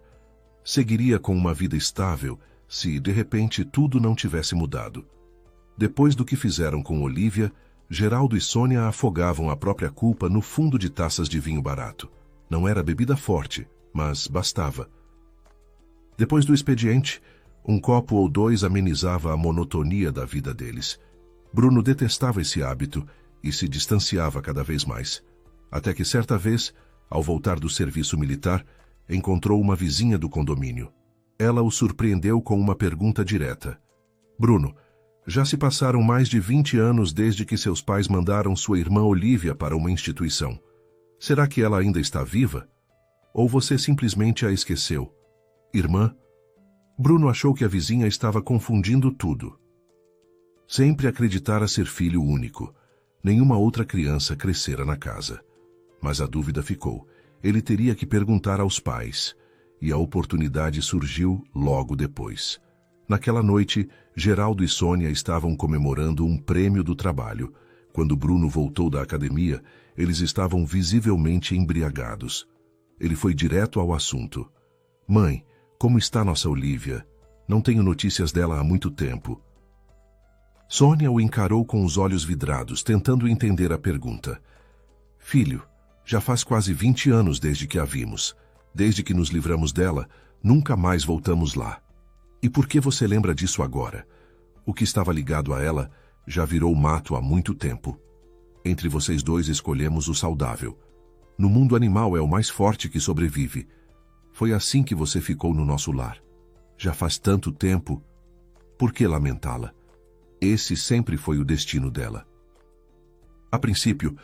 [SPEAKER 1] Seguiria com uma vida estável se, de repente, tudo não tivesse mudado. Depois do que fizeram com Olivia, Geraldo e Sônia afogavam a própria culpa no fundo de taças de vinho barato. Não era bebida forte, mas bastava. Depois do expediente, um copo ou dois amenizava a monotonia da vida deles. Bruno detestava esse hábito e se distanciava cada vez mais. Até que certa vez, ao voltar do serviço militar, encontrou uma vizinha do condomínio. Ela o surpreendeu com uma pergunta direta. Bruno, já se passaram mais de 20 anos desde que seus pais mandaram sua irmã Olivia para uma instituição. Será que ela ainda está viva? Ou você simplesmente a esqueceu? Irmã? Bruno achou que a vizinha estava confundindo tudo. Sempre acreditara ser filho único. Nenhuma outra criança crescera na casa. Mas a dúvida ficou. Ele teria que perguntar aos pais. E a oportunidade surgiu logo depois. Naquela noite, Geraldo e Sônia estavam comemorando um prêmio do trabalho. Quando Bruno voltou da academia, eles estavam visivelmente embriagados. Ele foi direto ao assunto. Mãe, como está nossa Olivia? Não tenho notícias dela há muito tempo. Sônia o encarou com os olhos vidrados, tentando entender a pergunta. Filho, já faz quase 20 anos desde que a vimos. Desde que nos livramos dela, nunca mais voltamos lá. E por que você lembra disso agora? O que estava ligado a ela já virou mato há muito tempo. Entre vocês dois escolhemos o saudável. No mundo animal é o mais forte que sobrevive. Foi assim que você ficou no nosso lar. Já faz tanto tempo. Por que lamentá-la? Esse sempre foi o destino dela. A princípio,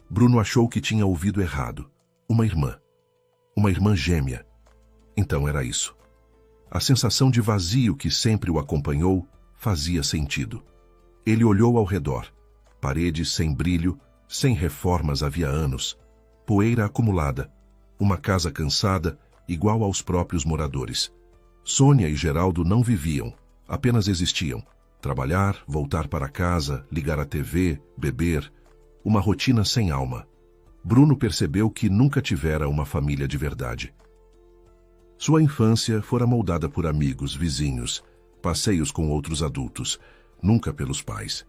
[SPEAKER 1] Bruno achou que tinha ouvido errado. Uma irmã. Uma irmã gêmea. Então era isso. A sensação de vazio que sempre o acompanhou fazia sentido. Ele olhou ao redor. Paredes sem brilho, sem reformas havia anos. Poeira acumulada. Uma casa cansada, igual aos próprios moradores. Sônia e Geraldo não viviam, apenas existiam. Trabalhar, voltar para casa, ligar a TV, beber. Uma rotina sem alma. Bruno percebeu que nunca tivera uma família de verdade. Sua infância fora moldada por amigos, vizinhos, passeios com outros adultos, nunca pelos pais.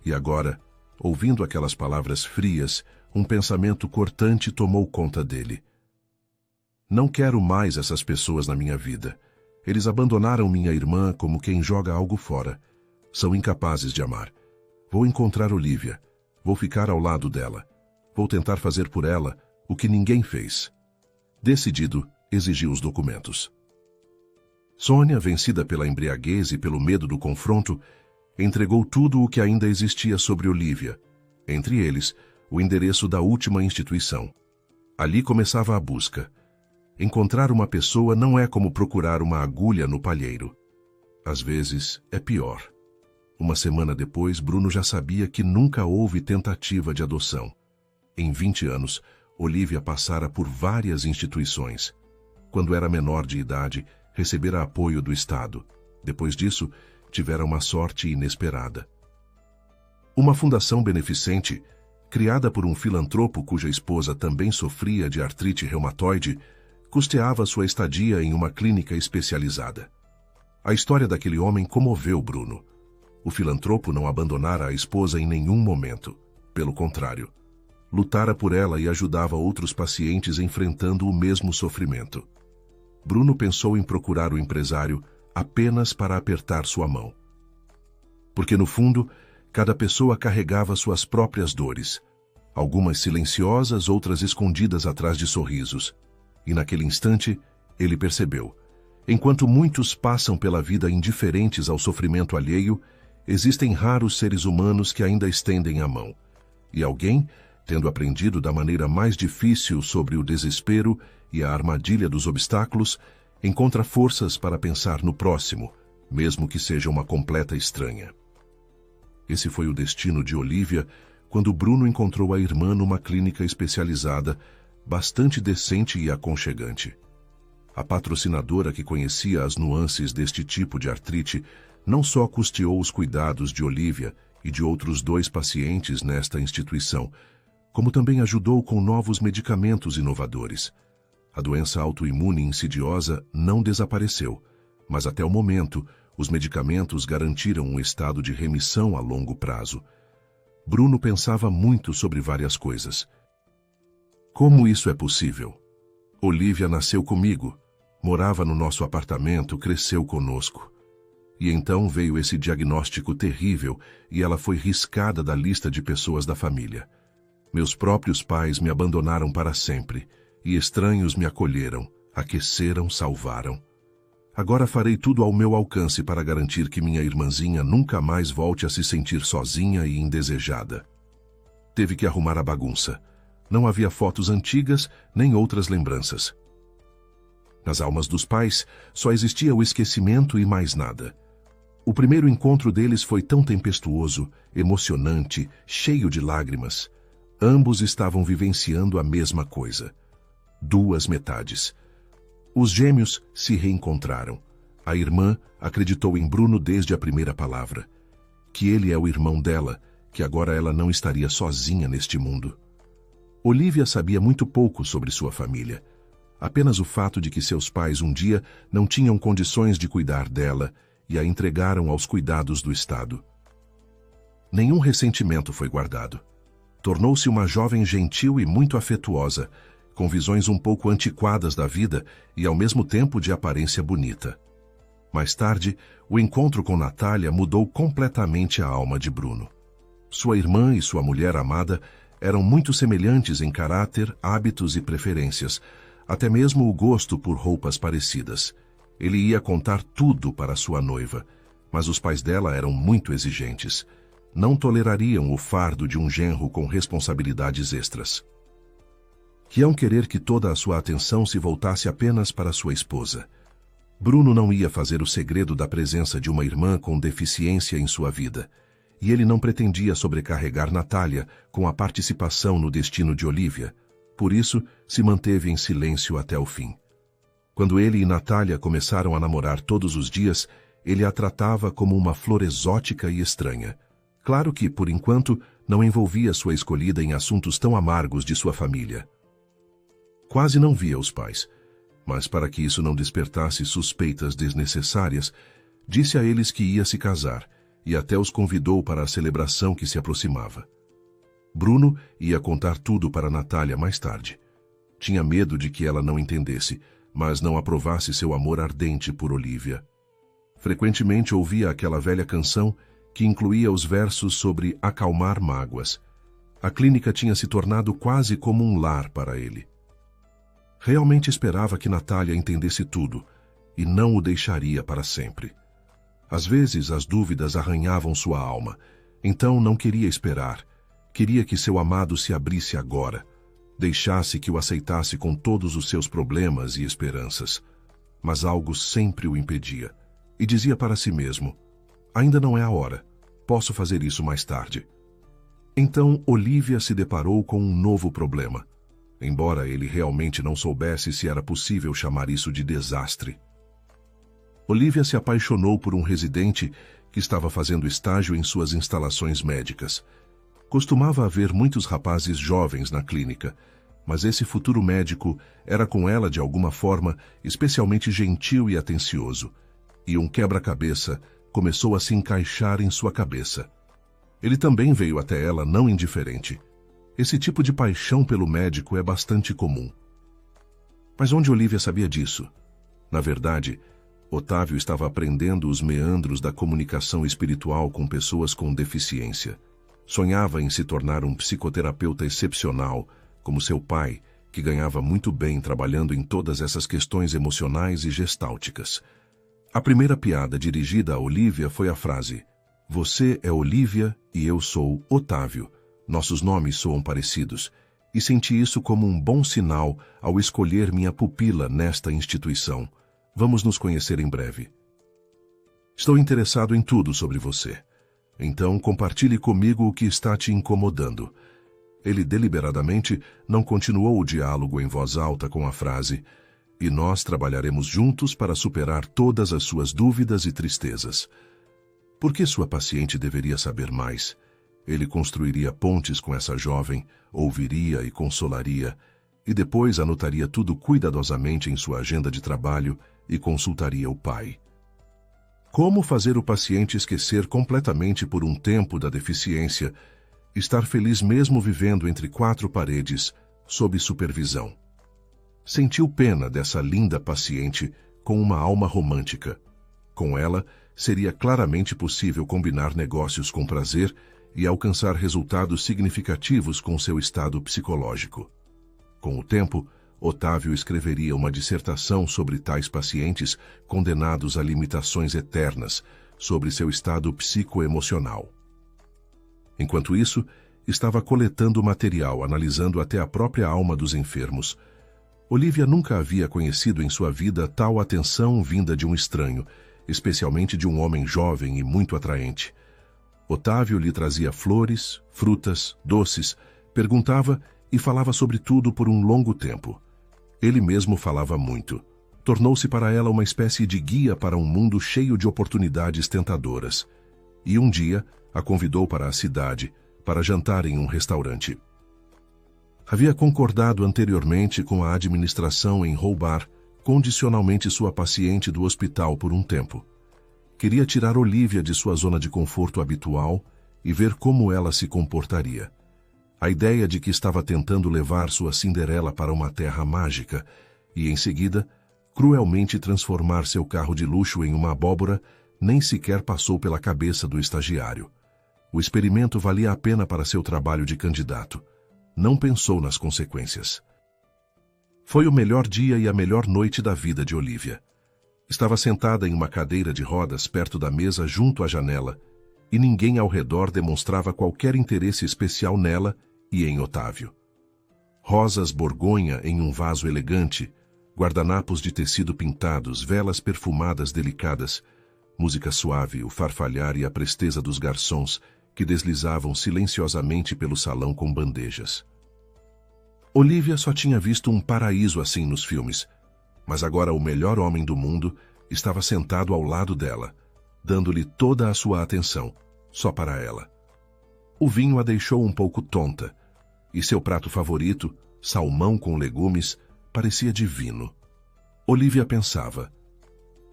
[SPEAKER 1] E agora, ouvindo aquelas palavras frias, um pensamento cortante tomou conta dele. Não quero mais essas pessoas na minha vida. Eles abandonaram minha irmã como quem joga algo fora. São incapazes de amar. Vou encontrar Olivia. Vou ficar ao lado dela. Vou tentar fazer por ela o que ninguém fez. Decidido, exigiu os documentos. Sônia, vencida pela embriaguez e pelo medo do confronto, entregou tudo o que ainda existia sobre Olivia, entre eles, o endereço da última instituição. Ali começava a busca. Encontrar uma pessoa não é como procurar uma agulha no palheiro. às vezes, é pior. Uma semana depois, Bruno já sabia que nunca houve tentativa de adoção. Em 20 anos, Olivia passara por várias instituições. Quando era menor de idade, recebera apoio do Estado. Depois disso, tivera uma sorte inesperada. Uma fundação beneficente, criada por um filantropo cuja esposa também sofria de artrite reumatoide, custeava sua estadia em uma clínica especializada. A história daquele homem comoveu Bruno. O filantropo não abandonara a esposa em nenhum momento. Pelo contrário, lutara por ela e ajudava outros pacientes enfrentando o mesmo sofrimento. Bruno pensou em procurar o empresário apenas para apertar sua mão. Porque, no fundo, cada pessoa carregava suas próprias dores, algumas silenciosas, outras escondidas atrás de sorrisos. E naquele instante, ele percebeu: enquanto muitos passam pela vida indiferentes ao sofrimento alheio, existem raros seres humanos que ainda estendem a mão. E alguém, tendo aprendido da maneira mais difícil sobre o desespero e a armadilha dos obstáculos, encontra forças para pensar no próximo, mesmo que seja uma completa estranha. Esse foi o destino de Olivia quando Bruno encontrou a irmã numa clínica especializada, bastante decente e aconchegante. A patrocinadora, que conhecia as nuances deste tipo de artrite, não só custeou os cuidados de Olivia e de outros 2 pacientes nesta instituição, como também ajudou com novos medicamentos inovadores. A doença autoimune insidiosa não desapareceu, mas até o momento, os medicamentos garantiram um estado de remissão a longo prazo. Bruno pensava muito sobre várias coisas. Como isso é possível? Olivia nasceu comigo, morava no nosso apartamento, cresceu conosco. E então veio esse diagnóstico terrível e ela foi riscada da lista de pessoas da família. Meus próprios pais me abandonaram para sempre, e estranhos me acolheram, aqueceram, salvaram. Agora farei tudo ao meu alcance para garantir que minha irmãzinha nunca mais volte a se sentir sozinha e indesejada. Teve que arrumar a bagunça. Não havia fotos antigas, nem outras lembranças. Nas almas dos pais, só existia o esquecimento e mais nada. O primeiro encontro deles foi tão tempestuoso, emocionante, cheio de lágrimas. Ambos estavam vivenciando a mesma coisa. 2 metades. Os gêmeos se reencontraram. A irmã acreditou em Bruno desde a primeira palavra. Que ele é o irmão dela, que agora ela não estaria sozinha neste mundo. Olivia sabia muito pouco sobre sua família. Apenas o fato de que seus pais um dia não tinham condições de cuidar dela e a entregaram aos cuidados do Estado. Nenhum ressentimento foi guardado. Tornou-se uma jovem gentil e muito afetuosa, com visões um pouco antiquadas da vida e ao mesmo tempo de aparência bonita. Mais tarde, o encontro com Natália mudou completamente a alma de Bruno. Sua irmã e sua mulher amada eram muito semelhantes em caráter, hábitos e preferências, até mesmo o gosto por roupas parecidas. Ele ia contar tudo para sua noiva, mas os pais dela eram muito exigentes. Não tolerariam o fardo de um genro com responsabilidades extras. Iam querer que toda a sua atenção se voltasse apenas para sua esposa. Bruno não ia fazer o segredo da presença de uma irmã com deficiência em sua vida, e ele não pretendia sobrecarregar Natália com a participação no destino de Olivia. Por isso, se manteve em silêncio até o fim. Quando ele e Natália começaram a namorar todos os dias, ele a tratava como uma flor exótica e estranha. Claro que, por enquanto, não envolvia sua escolhida em assuntos tão amargos de sua família. Quase não via os pais, mas para que isso não despertasse suspeitas desnecessárias, disse a eles que ia se casar e até os convidou para a celebração que se aproximava. Bruno ia contar tudo para Natália mais tarde. Tinha medo de que ela não entendesse, mas não aprovasse seu amor ardente por Olivia. Frequentemente ouvia aquela velha canção que incluía os versos sobre acalmar mágoas. A clínica tinha se tornado quase como um lar para ele. Realmente esperava que Natália entendesse tudo e não o deixaria para sempre. Às vezes as dúvidas arranhavam sua alma, então não queria esperar. Queria que seu amado se abrisse agora, deixasse que o aceitasse com todos os seus problemas e esperanças. Mas algo sempre o impedia. e dizia para si mesmo: ainda não é a hora, posso fazer isso mais tarde. Então Olivia se deparou com um novo problema, embora ele realmente não soubesse se era possível chamar isso de desastre. Olivia se apaixonou por um residente que estava fazendo estágio em suas instalações médicas. Costumava haver muitos rapazes jovens na clínica, mas esse futuro médico era com ela de alguma forma especialmente gentil e atencioso, e um quebra-cabeça começou a se encaixar em sua cabeça. Ele também veio até ela não indiferente. Esse tipo de paixão pelo médico é bastante comum. Mas onde Olivia sabia disso? Na verdade, Otávio estava aprendendo os meandros da comunicação espiritual com pessoas com deficiência. Sonhava em se tornar um psicoterapeuta excepcional, como seu pai, que ganhava muito bem trabalhando em todas essas questões emocionais e gestálticas. A primeira piada dirigida a Olivia foi a frase: "Você é Olivia e eu sou Otávio. Nossos nomes soam parecidos." E senti isso como um bom sinal ao escolher minha pupila nesta instituição. Vamos nos conhecer em breve. Estou interessado em tudo sobre você. Então compartilhe comigo o que está te incomodando. Ele deliberadamente não continuou o diálogo em voz alta com a frase: "E nós trabalharemos juntos para superar todas as suas dúvidas e tristezas." Por que sua paciente deveria saber mais? Ele construiria pontes com essa jovem, ouviria e consolaria, e depois anotaria tudo cuidadosamente em sua agenda de trabalho e consultaria o pai. Como fazer o paciente esquecer completamente por um tempo da deficiência, estar feliz mesmo vivendo entre quatro paredes, sob supervisão? Sentiu pena dessa linda paciente com uma alma romântica. Com ela, seria claramente possível combinar negócios com prazer e alcançar resultados significativos com seu estado psicológico. Com o tempo, Otávio escreveria uma dissertação sobre tais pacientes condenados a limitações eternas, sobre seu estado psicoemocional. Enquanto isso, estava coletando material, analisando até a própria alma dos enfermos. Olivia nunca havia conhecido em sua vida tal atenção vinda de um estranho, especialmente de um homem jovem e muito atraente. Otávio lhe trazia flores, frutas, doces, perguntava e falava sobre tudo por um longo tempo. Ele mesmo falava muito. Tornou-se para ela uma espécie de guia para um mundo cheio de oportunidades tentadoras. E um dia a convidou para a cidade, para jantar em um restaurante. Havia concordado anteriormente com a administração em roubar condicionalmente sua paciente do hospital por um tempo. Queria tirar Olivia de sua zona de conforto habitual e ver como ela se comportaria. A ideia de que estava tentando levar sua Cinderela para uma terra mágica e, em seguida, cruelmente transformar seu carro de luxo em uma abóbora nem sequer passou pela cabeça do estagiário. O experimento valia a pena para seu trabalho de candidato. Não pensou nas consequências. Foi o melhor dia e a melhor noite da vida de Olivia. Estava sentada em uma cadeira de rodas perto da mesa junto à janela, e ninguém ao redor demonstrava qualquer interesse especial nela e em Otávio. Rosas borgonha em um vaso elegante, guardanapos de tecido pintados, velas perfumadas delicadas, música suave, o farfalhar e a presteza dos garçons que deslizavam silenciosamente pelo salão com bandejas. Olivia só tinha visto um paraíso assim nos filmes, mas agora o melhor homem do mundo estava sentado ao lado dela, dando-lhe toda a sua atenção, só para ela. O vinho a deixou um pouco tonta, e seu prato favorito, salmão com legumes, parecia divino. Olivia pensava: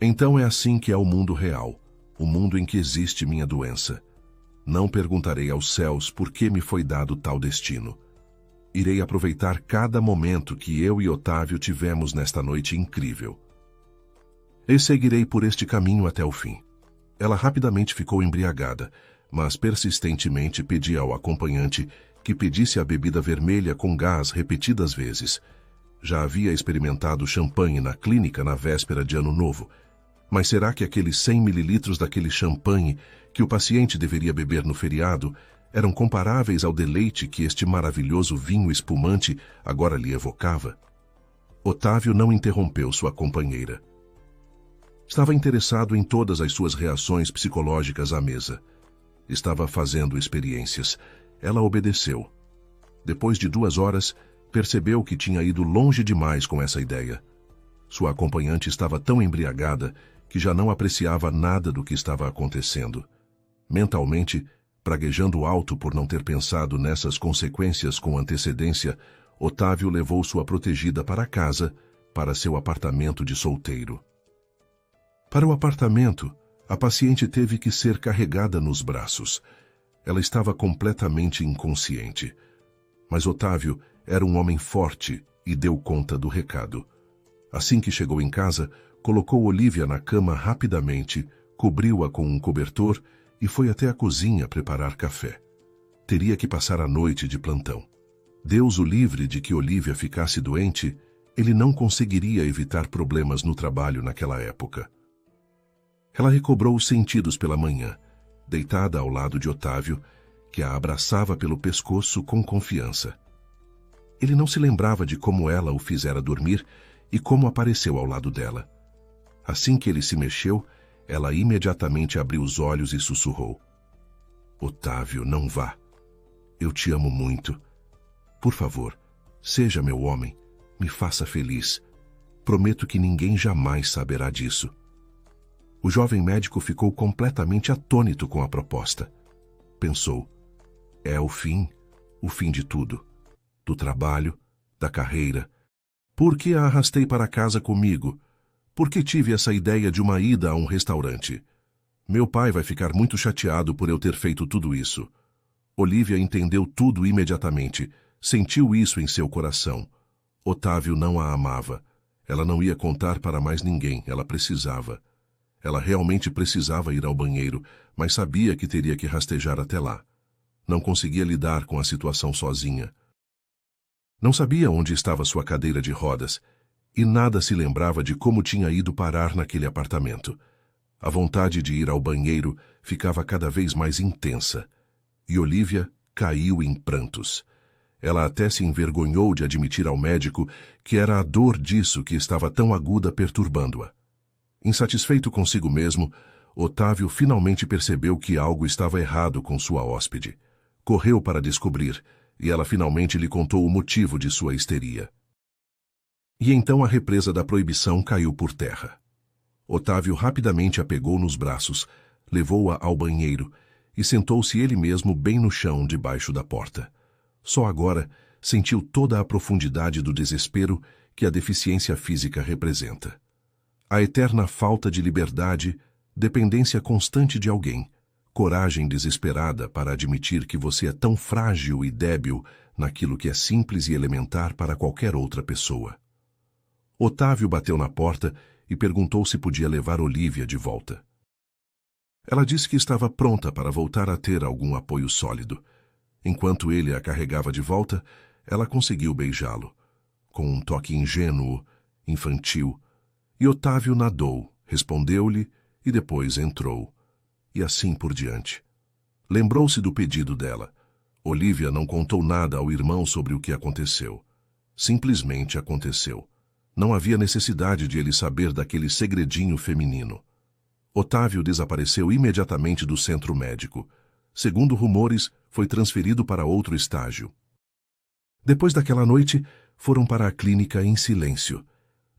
[SPEAKER 1] então é assim que é o mundo real, o mundo em que existe minha doença. Não perguntarei aos céus por que me foi dado tal destino. Irei aproveitar cada momento que eu e Otávio tivemos nesta noite incrível. E seguirei por este caminho até o fim. Ela rapidamente ficou embriagada, mas persistentemente pedia ao acompanhante que pedisse a bebida vermelha com gás repetidas vezes. Já havia experimentado champanhe na clínica na véspera de Ano Novo, mas será que aqueles 100 mililitros daquele champanhe que o paciente deveria beber no feriado eram comparáveis ao deleite que este maravilhoso vinho espumante agora lhe evocava? Otávio não interrompeu sua companheira. Estava interessado em todas as suas reações psicológicas à mesa. Estava fazendo experiências. Ela obedeceu. Depois de 2 horas, percebeu que tinha ido longe demais com essa ideia. Sua acompanhante estava tão embriagada que já não apreciava nada do que estava acontecendo. Mentalmente, praguejando alto por não ter pensado nessas consequências com antecedência, Otávio levou sua protegida para casa, para seu apartamento de solteiro. Para o apartamento, a paciente teve que ser carregada nos braços. Ela estava completamente inconsciente. Mas Otávio era um homem forte e deu conta do recado. Assim que chegou em casa, colocou Olívia na cama rapidamente, cobriu-a com um cobertor e foi até a cozinha preparar café. Teria que passar a noite de plantão. Deus o livre de que Olívia ficasse doente, ele não conseguiria evitar problemas no trabalho naquela época. Ela recobrou os sentidos pela manhã, deitada ao lado de Otávio, que a abraçava pelo pescoço com confiança. Ele não se lembrava de como ela o fizera dormir e como apareceu ao lado dela. Assim que ele se mexeu, ela imediatamente abriu os olhos e sussurrou: "Otávio, não vá. Eu te amo muito. Por favor, seja meu homem, me faça feliz. Prometo que ninguém jamais saberá disso." O jovem médico ficou completamente atônito com a proposta. Pensou: é o fim de tudo. Do trabalho, da carreira. Por que a arrastei para casa comigo? Por que tive essa ideia de uma ida a um restaurante? Meu pai vai ficar muito chateado por eu ter feito tudo isso. Olívia entendeu tudo imediatamente. Sentiu isso em seu coração. Otávio não a amava. Ela não ia contar para mais ninguém. Ela precisava. Ela realmente precisava ir ao banheiro, mas sabia que teria que rastejar até lá. Não conseguia lidar com a situação sozinha. Não sabia onde estava sua cadeira de rodas, e nada se lembrava de como tinha ido parar naquele apartamento. A vontade de ir ao banheiro ficava cada vez mais intensa, e Olívia caiu em prantos. Ela até se envergonhou de admitir ao médico que era a dor disso que estava tão aguda perturbando-a. Insatisfeito consigo mesmo, Otávio finalmente percebeu que algo estava errado com sua hóspede. Correu para descobrir, e ela finalmente lhe contou o motivo de sua histeria. E então a represa da proibição caiu por terra. Otávio rapidamente a pegou nos braços, levou-a ao banheiro e sentou-se ele mesmo bem no chão debaixo da porta. Só agora sentiu toda a profundidade do desespero que a deficiência física representa. A eterna falta de liberdade, dependência constante de alguém, coragem desesperada para admitir que você é tão frágil e débil naquilo que é simples e elementar para qualquer outra pessoa. Otávio bateu na porta e perguntou se podia levar Olívia de volta. Ela disse que estava pronta para voltar a ter algum apoio sólido. Enquanto ele a carregava de volta, ela conseguiu beijá-lo, com um toque ingênuo, infantil, e Otávio nadou, respondeu-lhe e depois entrou. E assim por diante. Lembrou-se do pedido dela. Olívia não contou nada ao irmão sobre o que aconteceu. Simplesmente aconteceu. Não havia necessidade de ele saber daquele segredinho feminino. Otávio desapareceu imediatamente do centro médico. Segundo rumores, foi transferido para outro estágio. Depois daquela noite, foram para a clínica em silêncio.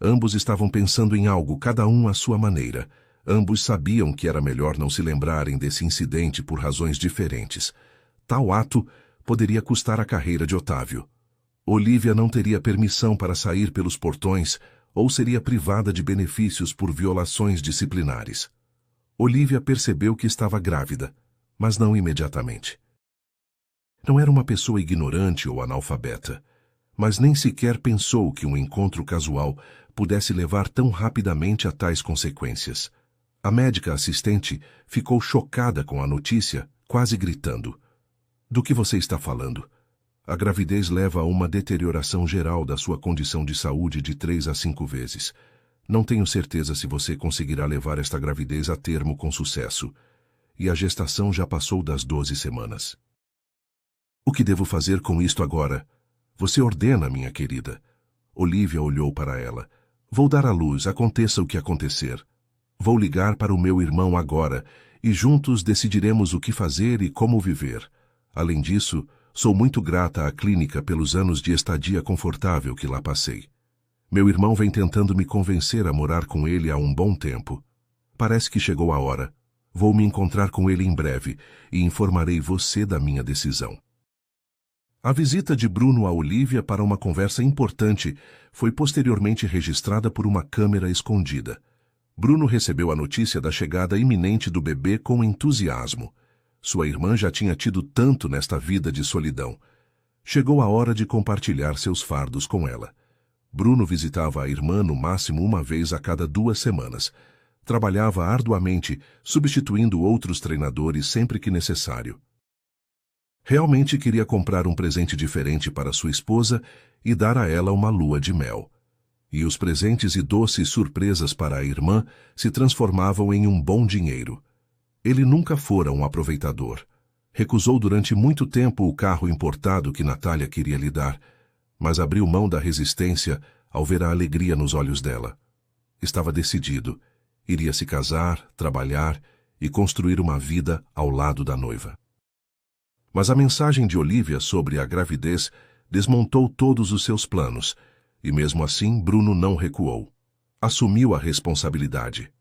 [SPEAKER 1] Ambos estavam pensando em algo, cada um à sua maneira. Ambos sabiam que era melhor não se lembrarem desse incidente por razões diferentes. Tal ato poderia custar a carreira de Otávio. Olívia não teria permissão para sair pelos portões ou seria privada de benefícios por violações disciplinares. Olívia percebeu que estava grávida, mas não imediatamente. Não era uma pessoa ignorante ou analfabeta, mas nem sequer pensou que um encontro casual pudesse levar tão rapidamente a tais consequências. A médica assistente ficou chocada com a notícia, quase gritando: "Do que você está falando? A gravidez leva a uma deterioração geral da sua condição de saúde de 3 a 5 vezes. Não tenho certeza se você conseguirá levar esta gravidez a termo com sucesso. E a gestação já passou das 12 semanas. O que devo fazer com isto agora? Você ordena, minha querida." Olívia olhou para ela. "Vou dar à luz, aconteça o que acontecer. Vou ligar para o meu irmão agora e juntos decidiremos o que fazer e como viver. Além disso, sou muito grata à clínica pelos anos de estadia confortável que lá passei. Meu irmão vem tentando me convencer a morar com ele há um bom tempo. Parece que chegou a hora. Vou me encontrar com ele em breve e informarei você da minha decisão. A visita de Bruno a Olivia para uma conversa importante foi posteriormente registrada por uma câmera escondida. Bruno recebeu a notícia da chegada iminente do bebê com entusiasmo. Sua irmã já tinha tido tanto nesta vida de solidão. Chegou a hora de compartilhar seus fardos com ela. Bruno visitava a irmã no máximo uma vez a cada 2 semanas. Trabalhava arduamente, substituindo outros treinadores sempre que necessário. Realmente queria comprar um presente diferente para sua esposa e dar a ela uma lua de mel. E os presentes e doces surpresas para a irmã se transformavam em um bom dinheiro. Ele nunca fora um aproveitador. Recusou durante muito tempo o carro importado que Natália queria lhe dar, mas abriu mão da resistência ao ver a alegria nos olhos dela. Estava decidido. Iria se casar, trabalhar e construir uma vida ao lado da noiva. Mas a mensagem de Olivia sobre a gravidez desmontou todos os seus planos, e mesmo assim Bruno não recuou. Assumiu a responsabilidade.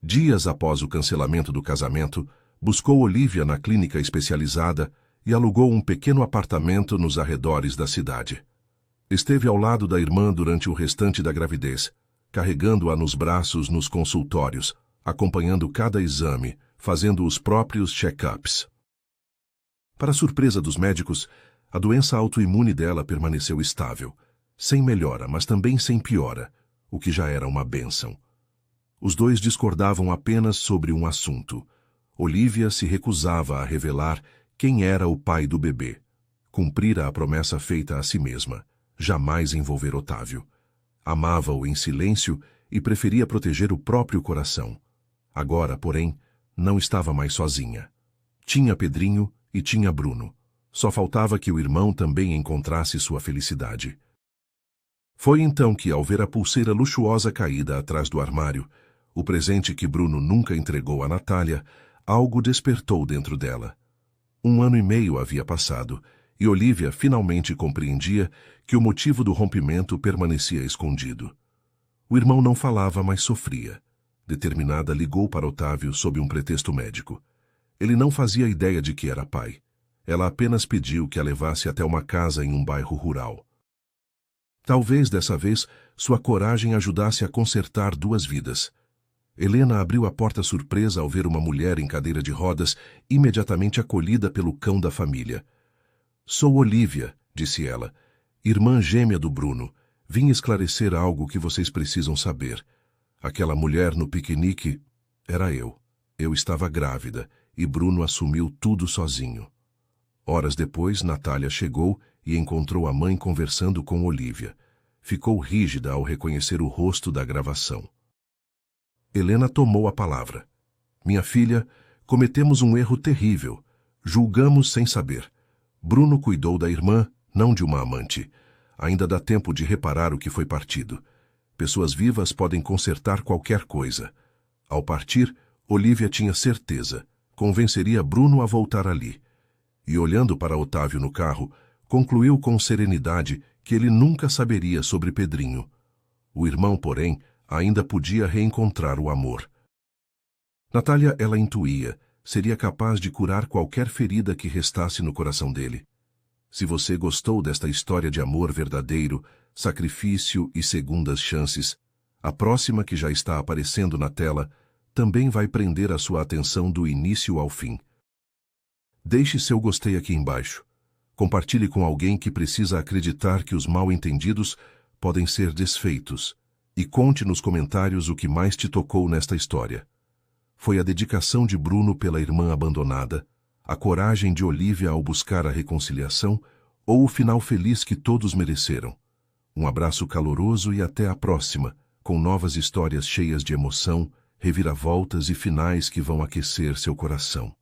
[SPEAKER 1] Dias após o cancelamento do casamento, buscou Olivia na clínica especializada e alugou um pequeno apartamento nos arredores da cidade. Esteve ao lado da irmã durante o restante da gravidez, carregando-a nos braços nos consultórios, acompanhando cada exame, fazendo os próprios check-ups. Para surpresa dos médicos, a doença autoimune dela permaneceu estável, sem melhora, mas também sem piora, o que já era uma bênção. Os dois discordavam apenas sobre um assunto. Olivia se recusava a revelar quem era o pai do bebê. Cumprira a promessa feita a si mesma, jamais envolver Otávio. Amava-o em silêncio e preferia proteger o próprio coração. Agora, porém, não estava mais sozinha. Tinha Pedrinho e tinha Bruno. Só faltava que o irmão também encontrasse sua felicidade. Foi então que, ao ver a pulseira luxuosa caída atrás do armário, o presente que Bruno nunca entregou a Natália, algo despertou dentro dela. 1 ano e meio havia passado, e Olivia finalmente compreendia que o motivo do rompimento permanecia escondido. O irmão não falava, mas sofria. Determinada, ligou para Otávio sob um pretexto médico. Ele não fazia ideia de que era pai. Ela apenas pediu que a levasse até uma casa em um bairro rural. Talvez, dessa vez, sua coragem ajudasse a consertar 2 vidas. Helena abriu a porta surpresa ao ver uma mulher em cadeira de rodas, imediatamente acolhida pelo cão da família. "Sou Olivia", disse ela, "irmã gêmea do Bruno. Vim esclarecer algo que vocês precisam saber. Aquela mulher no piquenique era eu. Eu estava grávida e Bruno assumiu tudo sozinho." Horas depois, Natália chegou e encontrou a mãe conversando com Olivia. Ficou rígida ao reconhecer o rosto da gravação. Helena tomou a palavra. "Minha filha, cometemos um erro terrível. Julgamos sem saber. Bruno cuidou da irmã, não de uma amante. Ainda dá tempo de reparar o que foi partido. Pessoas vivas podem consertar qualquer coisa." Ao partir, Olivia tinha certeza. Convenceria Bruno a voltar ali. E olhando para Otávio no carro, concluiu com serenidade que ele nunca saberia sobre Pedrinho. O irmão, porém, ainda podia reencontrar o amor. Natália, ela intuía, seria capaz de curar qualquer ferida que restasse no coração dele. Se você gostou desta história de amor verdadeiro, sacrifício e segundas chances, a próxima, que já está aparecendo na tela, também vai prender a sua atenção do início ao fim. Deixe seu gostei aqui embaixo. Compartilhe com alguém que precisa acreditar que os mal-entendidos podem ser desfeitos. E conte nos comentários o que mais te tocou nesta história. Foi a dedicação de Bruno pela irmã abandonada, a coragem de Olivia ao buscar a reconciliação ou o final feliz que todos mereceram? Um abraço caloroso e até a próxima, com novas histórias cheias de emoção, reviravoltas e finais que vão aquecer seu coração.